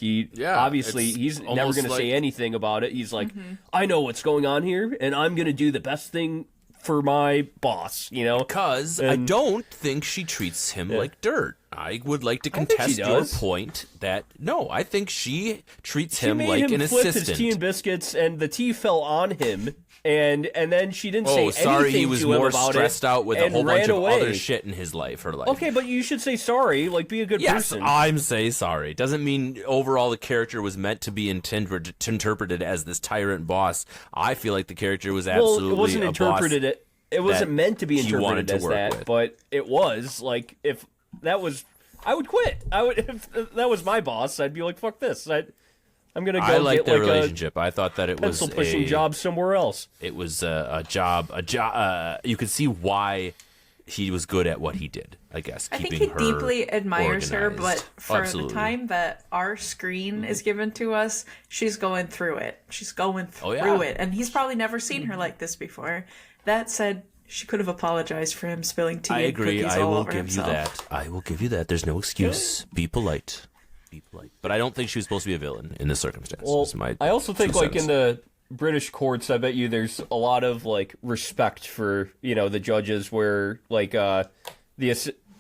obviously he's never going to say anything about it. He's like, "I know what's going on here, and I'm going to do the best thing for my boss." Because I don't think she treats him like dirt. I would like to I think she contest your does. point that no, I think she treats She him made like him an flip assistant. his tea and biscuits, and the tea fell on him, and then she didn't say anything sorry, he was to him more about stressed it, out with a and whole bunch ran of away. other shit in his life, her life. Okay, but you should say sorry, like be a good Yes, person. I'm say sorry. Doesn't mean overall the character was meant to be interpreted as this tyrant boss. I feel like the character was absolutely well, it wasn't a interpreted. boss It wasn't meant to be he wanted interpreted to as work that, with. but it was. Like if that was, I would quit. I would if that was my boss. I'd be like, fuck this. I'm gonna go I like get their like relationship. I thought that it a was pencil pushing job somewhere else. It was a job. You could see why he was good at what he did. I guess. I think keeping he her deeply admires her, organized. but for Absolutely. the time that our screen is given to us, she's going through it. She's going through yeah. it. And he's probably never seen her like this before. That said, she could have apologized for him spilling tea I and agree. cookies I all will over give himself. you that. I will give you that. There's no excuse. Be polite. Be polite. But I don't think she was supposed to be a villain in this circumstance. Well, is my I also think 2 like cents. in the British courts, I bet you there's a lot of like respect for the judges, where like the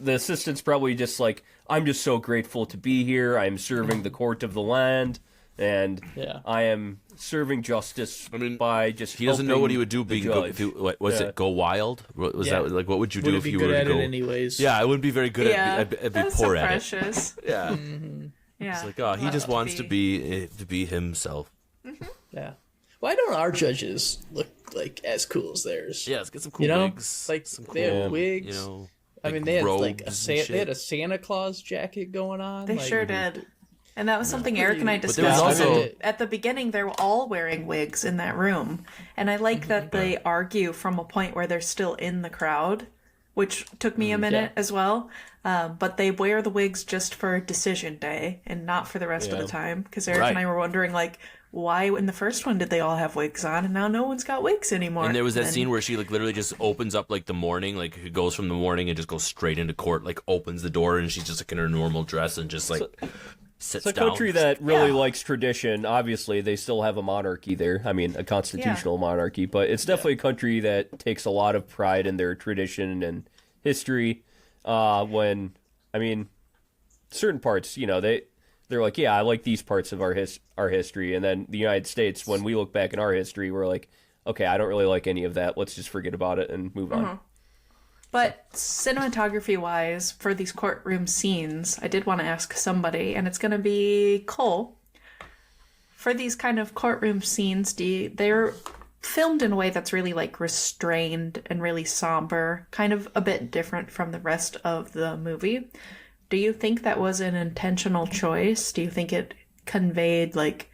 assistant's probably just like, I'm just so grateful to be here. I'm serving the court of the land, and Yeah. I am serving justice mean, by just. He doesn't know what he would do helping being the go, if judge. he, what was Yeah. it go wild? What was Yeah. that like? What would you do Wouldn't if be you good were at to go? it anyways. Yeah, I wouldn't be very good Yeah, at. I'd be that's poor so at precious. it. Yeah, Yeah. it's like he just wants to be himself. Yeah. Why don't our judges look like as cool as theirs? Yeah, let's get some cool You know, wigs. like some they have cool, wigs. I mean, they had like robes they and shit. had a Santa Claus jacket going on. They like, sure did. And that was something Eric and I But there was discussed. also- At the beginning, they were all wearing wigs in that room. And I like that they argue from a point where they're still in the crowd, which took me a minute as well. But they wear the wigs just for decision day and not for the rest of the time. Because Eric and I were wondering, like, why in the first one did they all have wigs on and now no one's got wigs anymore? And there was that scene where she like literally just opens up like the morning, like it goes from the morning and just goes straight into court, like opens the door and she's just like in her normal dress and just like sits It's a down. country that really likes tradition. Obviously, they still have a monarchy there. I mean, a constitutional monarchy, but it's definitely a country that takes a lot of pride in their tradition and history. When, I mean, certain parts, they're like, yeah, I like these parts of our history. And then the United States, when we look back in our history, we're like, okay, I don't really like any of that. Let's just forget about it and move on. But cinematography-wise, for these courtroom scenes, I did want to ask somebody, and it's going to be Cole. For these kind of courtroom scenes, they're filmed in a way that's really like restrained and really somber, kind of a bit different from the rest of the movie. Do you think that was an intentional choice? Do you think it conveyed like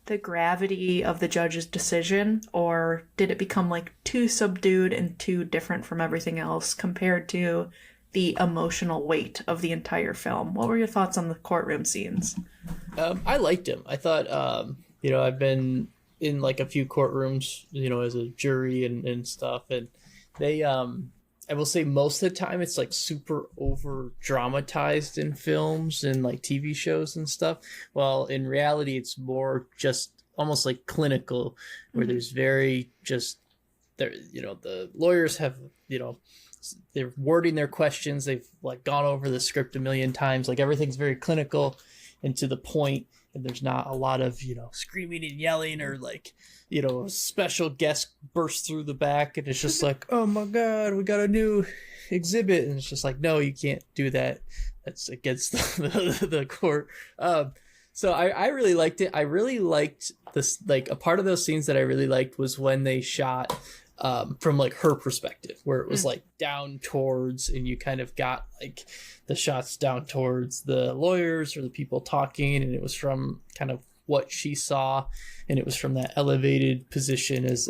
the gravity of the judge's decision, or did it become like too subdued and too different from everything else compared to the emotional weight of the entire film? What were your thoughts on the courtroom scenes? I liked him. I thought, I've been in like a few courtrooms, as a jury and stuff, and they, I will say most of the time it's like super over dramatized in films and like TV shows and stuff. Well, in reality, it's more just almost like clinical, where there's very just there. The lawyers have they're wording their questions. They've like gone over the script a million times. Like everything's very clinical and to the point, and there's not a lot of screaming and yelling or like a special guest bursts through the back and it's just like, oh my god, we got a new exhibit, and it's just like, no, you can't do that, that's against the court. So I really liked it. I really liked this, like a part of those scenes that I really liked was when they shot from like her perspective, where it was like down towards, and you kind of got like the shots down towards the lawyers or the people talking, and it was from kind of what she saw, and it was from that elevated position as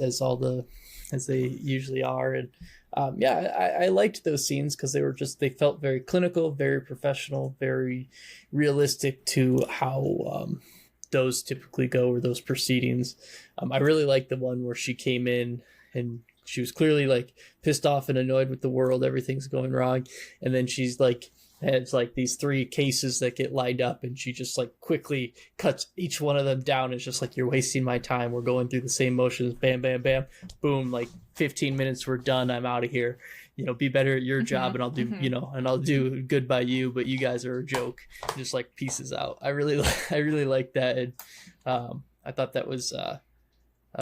they usually are. And I liked those scenes because they felt very clinical, very professional, very realistic to how those typically go, or those proceedings. I really liked the one where she came in and she was clearly like pissed off and annoyed with the world, everything's going wrong, and then she's like has like these 3 cases that get lined up, and she just like quickly cuts each one of them down. It's just like, you're wasting my time, we're going through the same motions, bam bam bam, boom, like 15 minutes, we're done, I'm out of here. be better at your job, and I'll do, and I'll do good by you, but you guys are a joke. Just like pieces out. I really like that. And I thought that was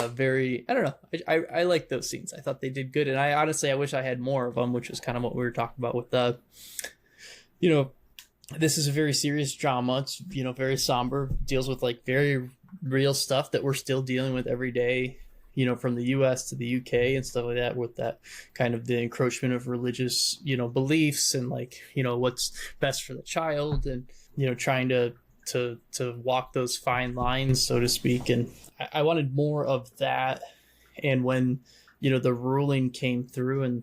very, I don't know. I like those scenes. I thought they did good. And I wish I had more of them, which is kind of what we were talking about with this is a very serious drama. It's, very somber, deals with like very real stuff that we're still dealing with every day, from the US to the UK and stuff like that, with that kind of the encroachment of religious, beliefs and like, what's best for the child, and, trying to walk those fine lines, so to speak. And I wanted more of that. And when, the ruling came through, and,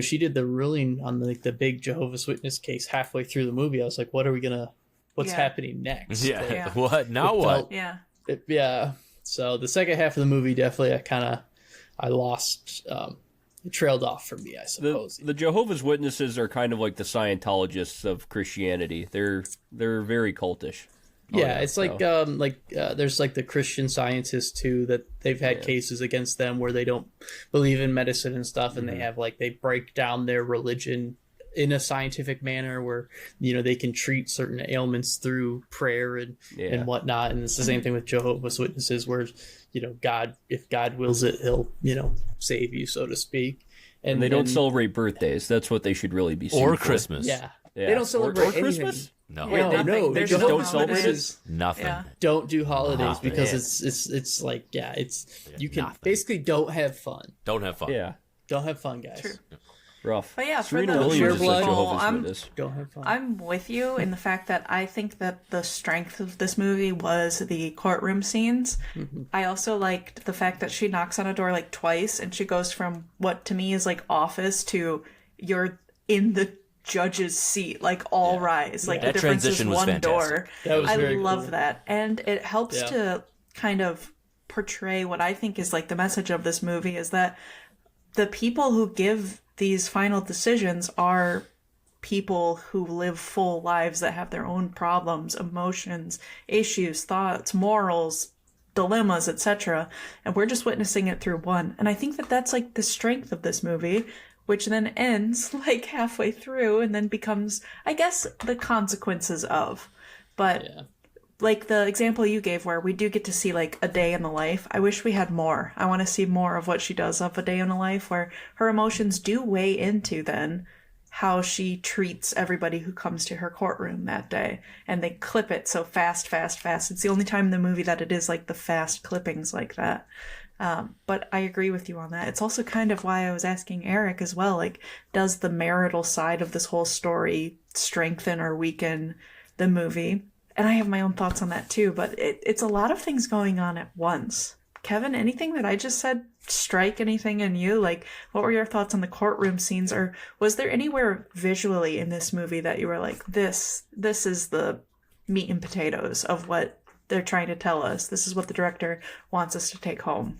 she did the ruling on the big Jehovah's Witness case halfway through the movie, I was like, what's happening next? Yeah. What? Now what? Yeah. So the second half of the movie, definitely I lost, it trailed off for me, I suppose. The Jehovah's Witnesses are kind of like the Scientologists of Christianity. They're very cultish. It's like there's like the Christian Scientists too, that they've had cases against them where they don't believe in medicine and stuff, and they have they break down their religion in a scientific manner where they can treat certain ailments through prayer and whatnot. And it's the same thing with Jehovah's Witnesses, where God, if God wills it, he'll save you, so to speak. And they don't celebrate birthdays. That's what they should really be. Or Christmas. Yeah. They don't celebrate or Christmas. No. No. There's just no don't celebrate holidays. it. Nothing. Yeah. Don't do holidays Nothing. because it's like you can nothing. basically don't have fun. Don't have fun. Yeah. Don't have fun, guys. True. Rough. But yeah, for Serena the Williams is a pure blood, Jehovah's Witness. Don't have fun. I'm with you in the fact that I think that the strength of this movie was the courtroom scenes. I also liked the fact that she knocks on a door twice, and she goes from what to me is office to you're in the judge's seat, all rise. The That difference is transition was one fantastic. door. That was very love cool. that. And it helps to kind of portray what I think is the message of this movie, is that the people who give these final decisions are people who live full lives that have their own problems, emotions, issues, thoughts, morals, dilemmas, etc. And we're just witnessing it through one. And I think that that's the strength of this movie, which then ends halfway through and then becomes, I guess, the consequences of. But the example you gave where we do get to see a day in the life, I wish we had more. I want to see more of what she does of a day in the life, where her emotions do weigh into then how she treats everybody who comes to her courtroom that day. And they clip it so fast. It's the only time in the movie that it is the fast clippings like that. But I agree with you on that. It's also kind of why I was asking Eric as well, does the marital side of this whole story strengthen or weaken the movie? And I have my own thoughts on that too, but it's a lot of things going on at once. Kevin, anything that I just said strike anything in you? What were your thoughts on the courtroom scenes? Or was there anywhere visually in this movie that you were this is the meat and potatoes of what they're trying to tell us? This is what the director wants us to take home.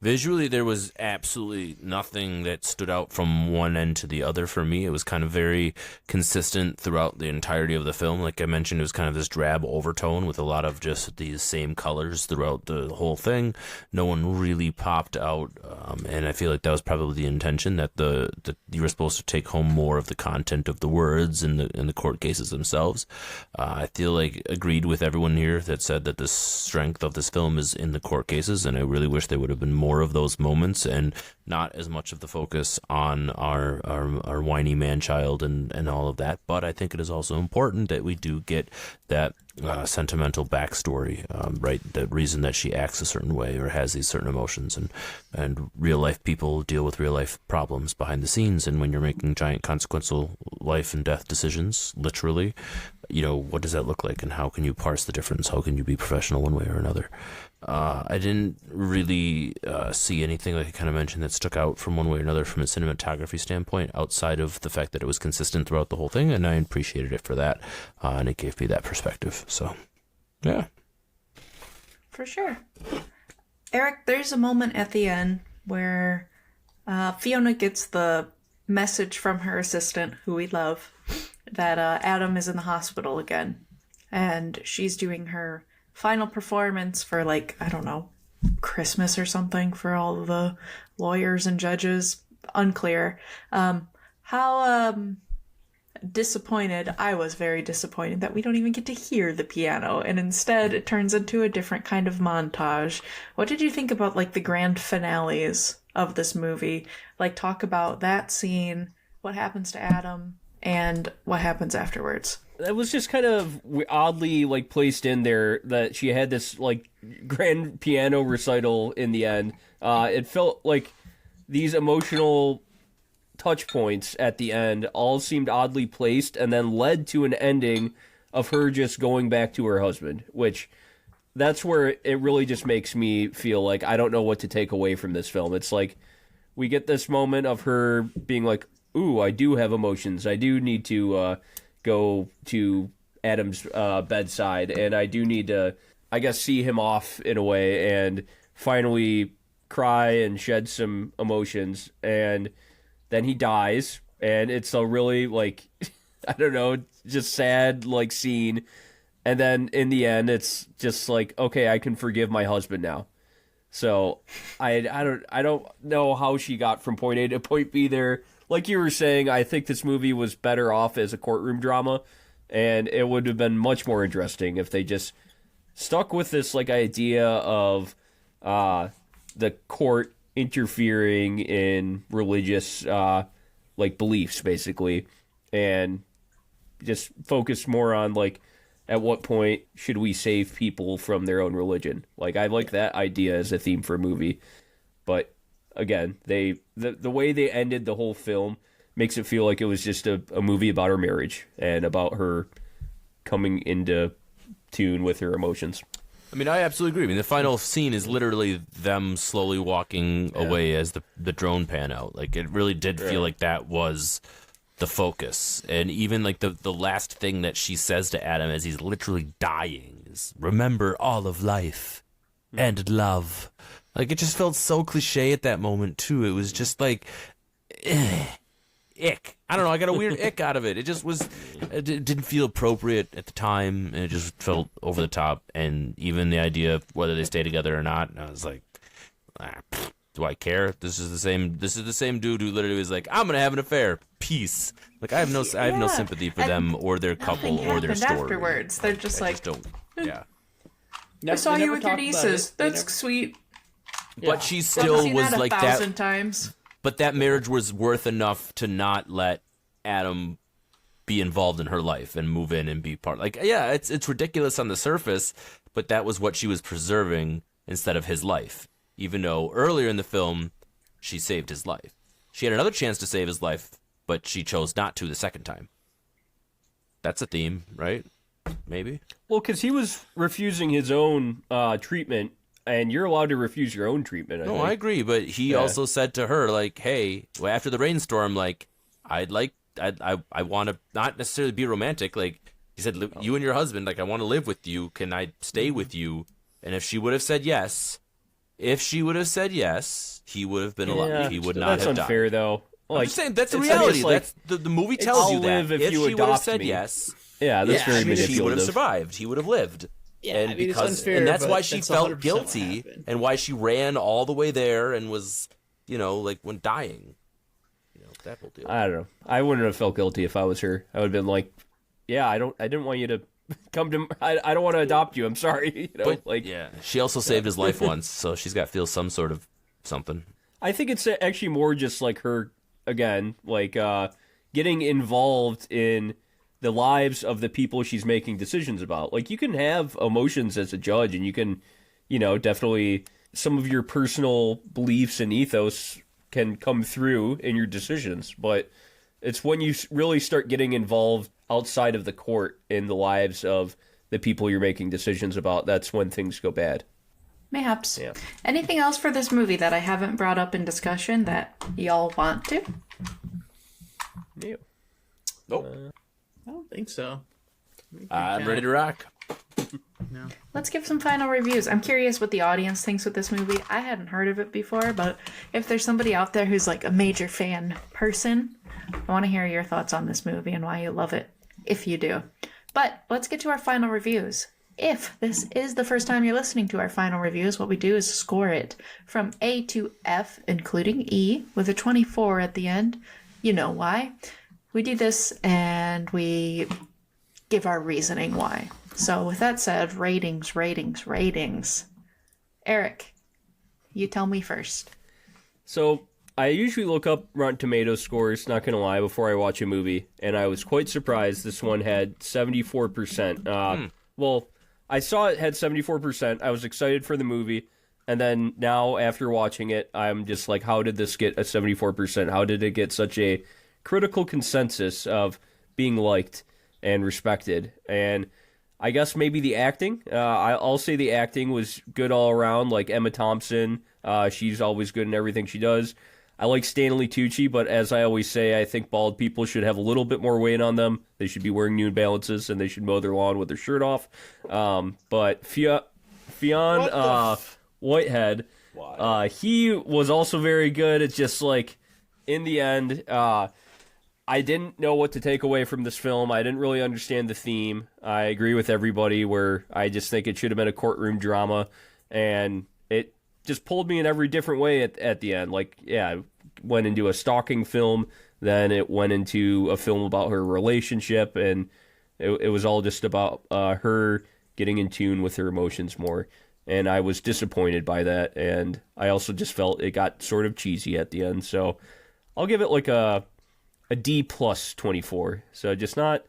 Visually, there was absolutely nothing that stood out from one end to the other for me. It was kind of very consistent throughout the entirety of the film. Like I mentioned, it was kind of this drab overtone with a lot of just these same colors throughout the whole thing. No one really popped out, and I feel like that was probably the intention, that you were supposed to take home more of the content of the words in the court cases themselves. I feel like agreed with everyone here that said that the strength of this film is in the court cases, and I really wish there would have been more of those moments and not as much of the focus on our whiny man-child and all of that. But I think it is also important that we do get that sentimental backstory, right? The reason that she acts a certain way or has these certain emotions, and real life people deal with real life problems behind the scenes. And when you're making giant consequential life and death decisions, literally, what does that look like, and how can you parse the difference? How can you be professional one way or another? I didn't really see anything, like I kind of mentioned, that stuck out from one way or another from a cinematography standpoint, outside of the fact that it was consistent throughout the whole thing, and I appreciated it for that, and it gave me that perspective. So, yeah. For sure. Eric, there's a moment at the end where Fiona gets the message from her assistant, who we love, that Adam is in the hospital again, and she's doing her final performance for I don't know, Christmas or something for all of the lawyers and judges. unclear. How disappointed, I was very disappointed that we don't even get to hear the piano, and instead it turns into a different kind of montage. What did you think about, like, the grand finales of this movie? Like, talk about that scene, what happens to Adam, and what happens afterwards. It was just kind of oddly, like, placed in there that she had this, like, grand piano recital in the end. It felt like these emotional touch points at the end all seemed oddly placed and then led to an ending of her just going back to her husband, which that's where it really just makes me feel like I don't know what to take away from this film. It's like we get this moment of her being like, ooh, I do have emotions. I do need to go to Adam's bedside, and I do need to, I guess, see him off in a way and finally cry and shed some emotions. And then he dies, and it's a really, like, I don't know, just sad, like, scene. And then in the end, it's just like, okay, I can forgive my husband now. So I don't know how she got from point A to point B there. Like you were saying, I think this movie was better off as a courtroom drama, and it would have been much more interesting if they just stuck with this, like, idea of the court interfering in religious like beliefs, basically, and just focus more on, like, at what point should we save people from their own religion. Like, I like that idea as a theme for a movie, but again, the way they ended the whole film makes it feel like it was just a movie about her marriage and about her coming into tune with her emotions. I mean, I absolutely agree. I mean, the final scene is literally them slowly walking away as the drone pan out. Like, it really did feel like that was the focus. And even, like, the last thing that she says to Adam as he's literally dying is, remember all of life and love. Like, it just felt so cliche at that moment, too. It was just like, ick. I don't know, I got a weird ick out of it. It just was, it didn't feel appropriate at the time, and it just felt over the top. And even the idea of whether they stay together or not, I was like, do I care? This is the same dude who literally was like, I'm gonna have an affair. Peace. Like, I have no sympathy for them or their couple or their story. Afterwards, they're just I like, just don't. Yeah. I saw you with your nieces. That's sweet. But she I've still seen was that like 1,000 that. times. But that marriage was worth enough to not let Adam be involved in her life and move in and be part. Like, yeah, it's ridiculous on the surface, but that was what she was preserving instead of his life. Even though earlier in the film, she saved his life. She had another chance to save his life, but she chose not to the second time. That's a theme, right? Maybe. Well, because he was refusing his own treatment, and you're allowed to refuse your own treatment. I think. I agree, but he also said to her, like, "Hey, after the rainstorm, like, I want to not necessarily be romantic. Like, he said, you and your husband, like, I want to live with you. Can I stay with you?" And if she would have said yes, he would have been alive. He would not have died. That's unfair, though. Like, I'm just saying, that's the reality. Like, that's the movie tells you that. If she would have said yes, that's very manipulative. She would have survived. He would have lived. Yeah, And I mean, because it's unfair, and that's but why she that's felt 100% guilty, what happened. and why she ran all the way there and was, like, when dying. That whole deal. I don't know. I wouldn't have felt guilty if I was her. I would have been like, yeah, I didn't want you to come to. I don't want to adopt you. I'm sorry. But, she also saved his life once, so she's got to feel some sort of something. I think it's actually more just like her again, like getting involved in the lives of the people she's making decisions about. Like, you can have emotions as a judge, and you can, definitely some of your personal beliefs and ethos can come through in your decisions, but it's when you really start getting involved outside of the court in the lives of the people you're making decisions about, that's when things go bad. Mayhaps. Yeah. Anything else for this movie that I haven't brought up in discussion that y'all want to? Yeah. Nope. I don't think so. I'm ready to rock. No. Let's give some final reviews. I'm curious what the audience thinks with this movie. I hadn't heard of it before, but if there's somebody out there who's like a major fan person, I want to hear your thoughts on this movie and why you love it, if you do. But let's get to our final reviews. If this is the first time you're listening to our final reviews, what we do is score it from A to F, including E, with a 24 at the end. You know why. We do this and we give our reasoning why. So with that said, ratings. Eric, you tell me first. So I usually look up Rotten Tomatoes scores, not going to lie, before I watch a movie, and I was quite surprised this one had 74%. Well, I saw it had 74%. I was excited for the movie, and then now after watching it, I'm just like, how did this get a 74%? How did it get such a critical consensus of being liked and respected? And I guess maybe the acting. I'll say the acting was good all around, like Emma Thompson. She's always good in everything she does. I like Stanley Tucci, but as I always say, I think bald people should have a little bit more weight on them. They should be wearing New Balances, and they should mow their lawn with their shirt off. But Fionn Whitehead, he was also very good. It's just like, in the end, I didn't know what to take away from this film. I didn't really understand the theme. I agree with everybody where I just think it should have been a courtroom drama, and it just pulled me in every different way at the end. Like, yeah, it went into a stalking film, then it went into a film about her relationship, and it was all just about her getting in tune with her emotions more. And I was disappointed by that, and I also just felt it got sort of cheesy at the end. So I'll give it like a D plus 24. So just not...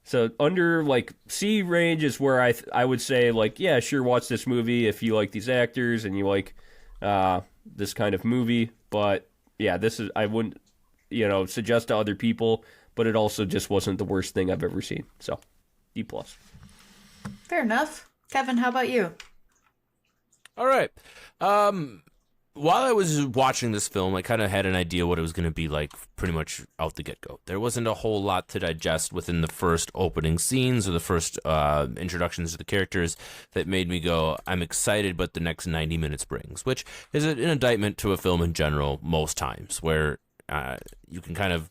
So under, like, C range is where I would say, like, yeah, sure, watch this movie if you like these actors and you like this kind of movie. But, yeah, I wouldn't, suggest to other people, but it also just wasn't the worst thing I've ever seen. So, D plus. Fair enough. Kevin, how about you? All right. While I was watching this film, I kind of had an idea what it was going to be like pretty much out the get-go. There wasn't a whole lot to digest within the first opening scenes or the first introductions to the characters that made me go, I'm excited, but the next 90 minutes brings, which is an indictment to a film in general most times, where you can kind of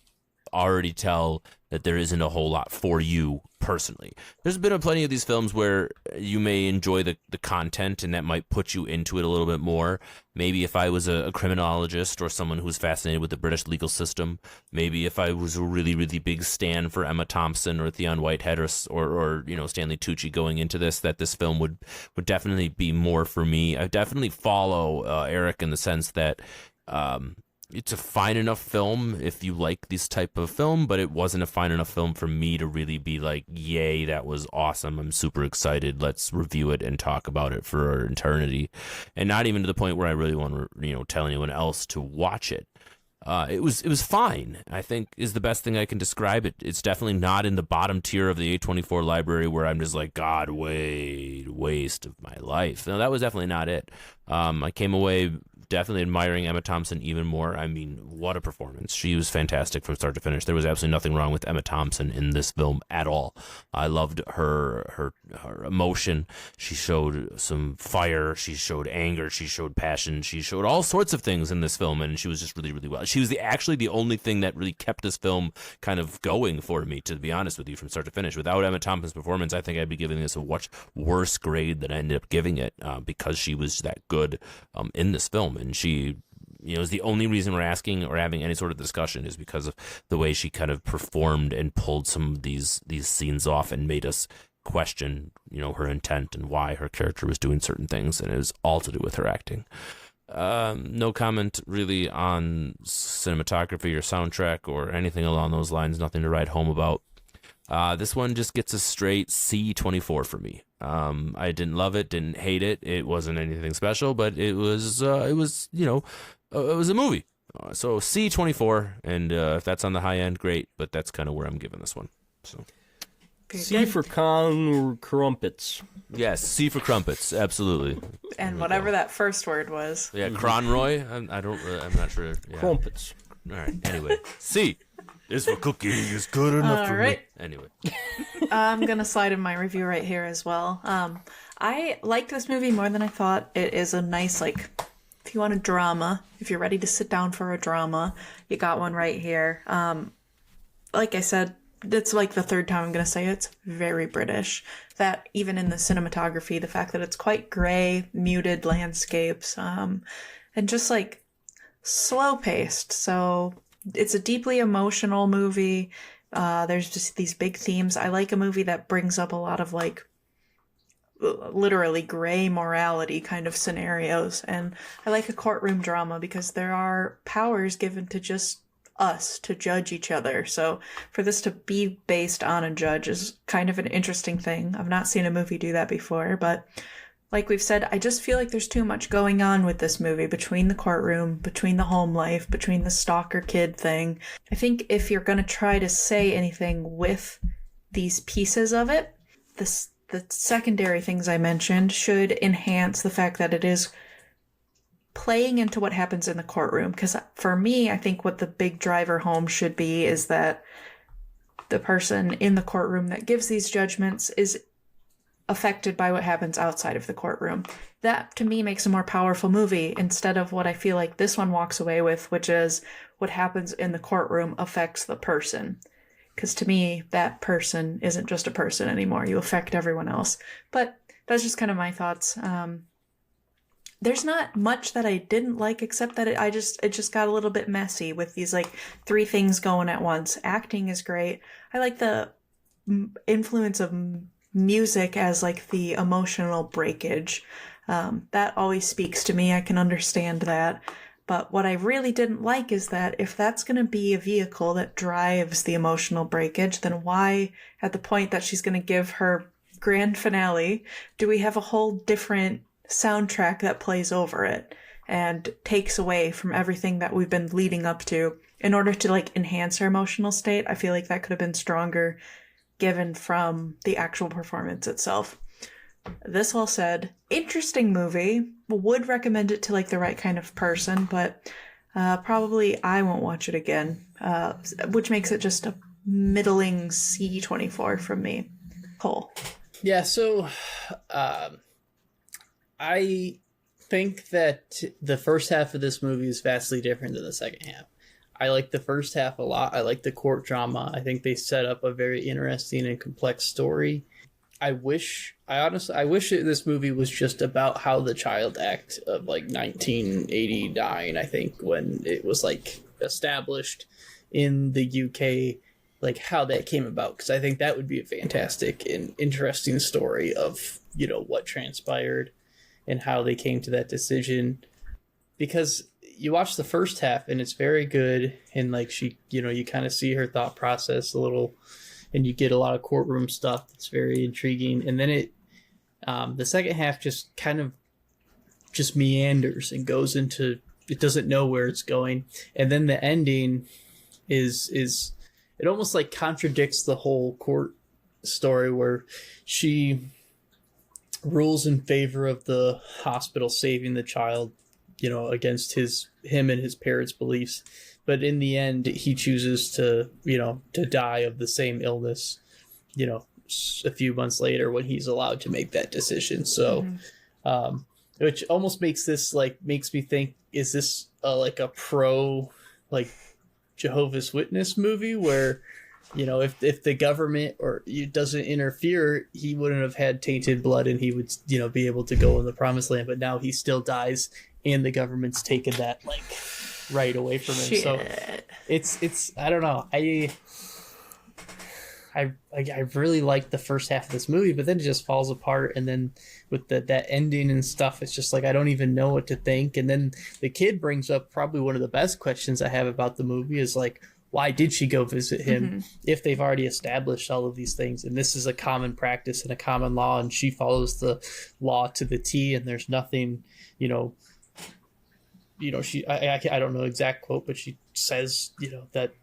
already tell that there isn't a whole lot for you personally. There's been plenty of these films where you may enjoy the content, and that might put you into it a little bit more. Maybe if I was a criminologist or someone who's fascinated with the British legal system, maybe if I was a really, really big stan for Emma Thompson or Fionn Whitehead or Stanley Tucci going into this, that this film would definitely be more for me. I definitely follow Eric in the sense that it's a fine enough film if you like this type of film, but it wasn't a fine enough film for me to really be like, yay, that was awesome. I'm super excited. Let's review it and talk about it for eternity. And not even to the point where I really want to, tell anyone else to watch it. It was fine, I think, is the best thing I can describe it. It's definitely not in the bottom tier of the A24 library where I'm just like, God, waste of my life. No, that was definitely not it. I came away definitely admiring Emma Thompson even more. I mean, what a performance. She was fantastic from start to finish. There was absolutely nothing wrong with Emma Thompson in this film at all. I loved her emotion. She showed some fire. She showed anger. She showed passion. She showed all sorts of things in this film, and she was just really, really well. She was actually the only thing that really kept this film kind of going for me, to be honest with you, from start to finish. Without Emma Thompson's performance, I think I'd be giving this a much worse grade than I ended up giving it, because she was that good in this film. And she, is the only reason we're asking or having any sort of discussion is because of the way she kind of performed and pulled some of these scenes off and made us question, her intent and why her character was doing certain things. And it was all to do with her acting. No comment really on cinematography or soundtrack or anything along those lines. Nothing to write home about. This one just gets a straight C24 for me. I didn't love it, didn't hate it. It wasn't anything special, but it was a movie. So C24, and if that's on the high end, great. But that's kind of where I'm giving this one. So C for crumpets. Yes, C for crumpets, absolutely. And whatever that first word was. Yeah, Cronroy. I'm not sure. Yeah. Crumpets. All right. Anyway, C is for cooking is good enough for me. Anyway, I'm gonna slide in my review right here as well. I liked this movie more than I thought. It is a nice, if you want a drama, if you're ready to sit down for a drama, you got one right here. Like I said, It's like the third time I'm going to say it's very British. That even in the cinematography, the fact that it's quite gray, muted landscapes, and just like slow paced. So it's a deeply emotional movie. There's just these big themes. I like a movie that brings up a lot of like literally gray morality kind of scenarios. And I like a courtroom drama because there are powers given to just us to judge each other. So for this to be based on a judge is kind of an interesting thing. I've not seen a movie do that before, but like we've said, I just feel like there's too much going on with this movie, between the courtroom, between the home life, between the stalker kid thing. I think if you're going to try to say anything with these pieces of it, the secondary things I mentioned should enhance the fact that it is playing into what happens in the courtroom. Because for me, I think what the big driver home should be is that the person in the courtroom that gives these judgments is affected by what happens outside of the courtroom. That, to me, makes a more powerful movie instead of what I feel like this one walks away with, which is what happens in the courtroom affects the person. Because to me, that person isn't just a person anymore. You affect everyone else. But that's just kind of my thoughts. There's not much that I didn't like, except that it just got a little bit messy with these like three things going at once. Acting is great. I like the influence of music as like the emotional breakage. That always speaks to me. I can understand that. But what I really didn't like is that if that's going to be a vehicle that drives the emotional breakage, then why, at the point that she's going to give her grand finale, do we have a whole different soundtrack that plays over it and takes away from everything that we've been leading up to in order to like enhance her emotional state? I feel like that could have been stronger given from the actual performance itself. This all said, interesting movie. Would recommend it to like the right kind of person, but probably I won't watch it again, which makes it just a middling C24 from me. Cole. Yeah, so I think that the first half of this movie is vastly different than the second half. I like the first half a lot. I like the court drama. I think they set up a very interesting and complex story. I wish this movie was just about how the Child Act of like 1989, I think, when it was like established in the UK, like how that came about. Because I think that would be a fantastic and interesting story of, you know, what transpired and how they came to that decision. Because you watch the first half and it's very good, and like she, you know, you kind of see her thought process a little, and you get a lot of courtroom stuff that's very intriguing. And then the second half just kind of just meanders and goes into, it doesn't know where it's going. And then the ending is it almost like contradicts the whole court story, where she rules in favor of the hospital saving the child, you know, against him and his parents' beliefs. But in the end, he chooses to, you know, to die of the same illness, you know, a few months later when he's allowed to make that decision. So, which almost makes me think, is this like a pro, like Jehovah's Witness movie where, you know, if the government or it doesn't interfere, he wouldn't have had tainted blood and he would, you know, be able to go in the promised land, but now he still dies and the government's taken that like right away from him. Shit. So it's I don't know. I really like the first half of this movie, but then it just falls apart. And then with that ending and stuff, it's just like I don't even know what to think. And then the kid brings up probably one of the best questions I have about the movie is like, why did she go visit him if they've already established all of these things? And this is a common practice and a common law, and she follows the law to the T, and there's nothing, you know, I don't know exact quote, but she says, you know, that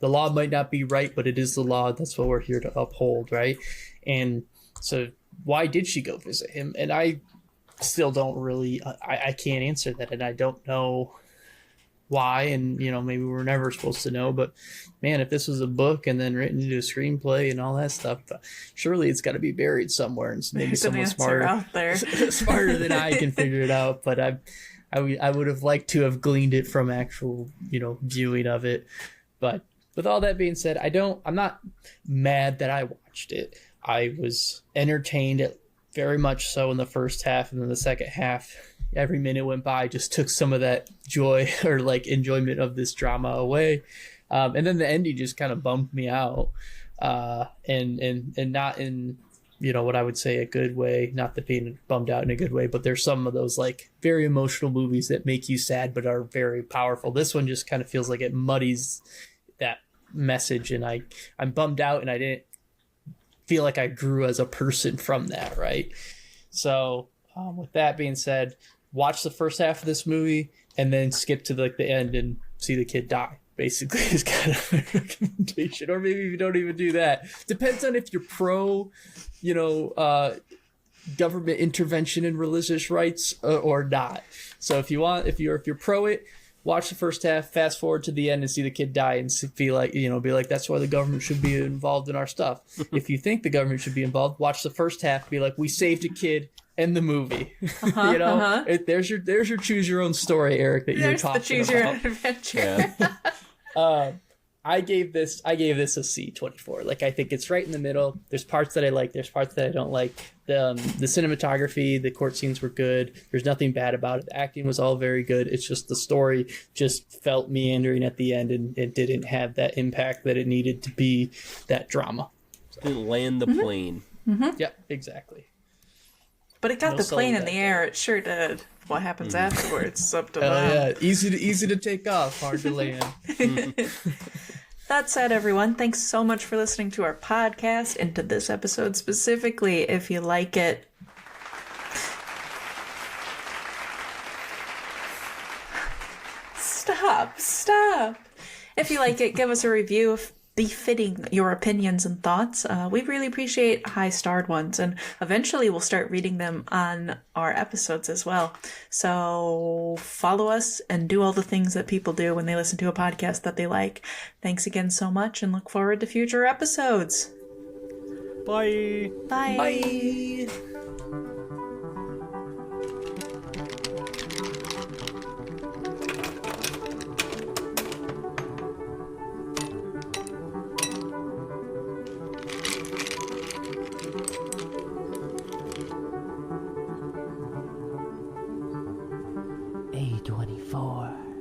the law might not be right, but it is the law. That's what we're here to uphold, right? And so why did she go visit him? And I still don't really, I can't answer that, and I don't know why, and, you know, maybe we're never supposed to know, but man, if this was a book and then written into a screenplay and all that stuff, surely it's got to be buried somewhere, and maybe someone smarter out there smarter than I can figure it out. But I would have liked to have gleaned it from actual, you know, viewing of it. But with all that being said, I'm not mad that I watched it. I was entertained, very much so, in the first half, and then the second half, every minute went by just took some of that joy or like enjoyment of this drama away. And then the ending just kind of bummed me out, and not in, you know, what I would say a good way, not that being bummed out in a good way, but there's some of those like very emotional movies that make you sad but are very powerful. This one just kind of feels like it muddies that message, and I'm bummed out, and I didn't feel like I grew as a person from that, right? So with that being said, watch the first half of this movie and then skip to like the end and see the kid die, basically, is kind of my recommendation. Or maybe you don't even do that. Depends on if you're pro, you know, government intervention in religious rights or not. So if you're pro it, watch the first half, fast forward to the end and see the kid die and be like, that's why the government should be involved in our stuff. If you think the government should be involved, watch the first half, be like, we saved a kid, end the movie. You know, there's your choose your own story, Eric, that you're talking about. There's the choose your own adventure. Yeah. I gave this a C24. Like, I think it's right in the middle. There's parts that I like. There's parts that I don't like. The cinematography, the court scenes were good. There's nothing bad about it. The acting was all very good. It's just the story just felt meandering at the end, and it didn't have that impact that it needed to be, that drama. So. Didn't land the plane. Mm-hmm. Yep, exactly. But it got the plane in the air. It sure did. What happens afterwards is up to them. Yeah, easy to take off, hard to land. That said, everyone, thanks so much for listening to our podcast and to this episode specifically. If you like it, stop. If you like it, give us a review befitting your opinions and thoughts. We really appreciate high-starred ones, and eventually we'll start reading them on our episodes as well. So follow us and do all the things that people do when they listen to a podcast that they like. Thanks again so much, and look forward to future episodes. Bye. Bye. A24.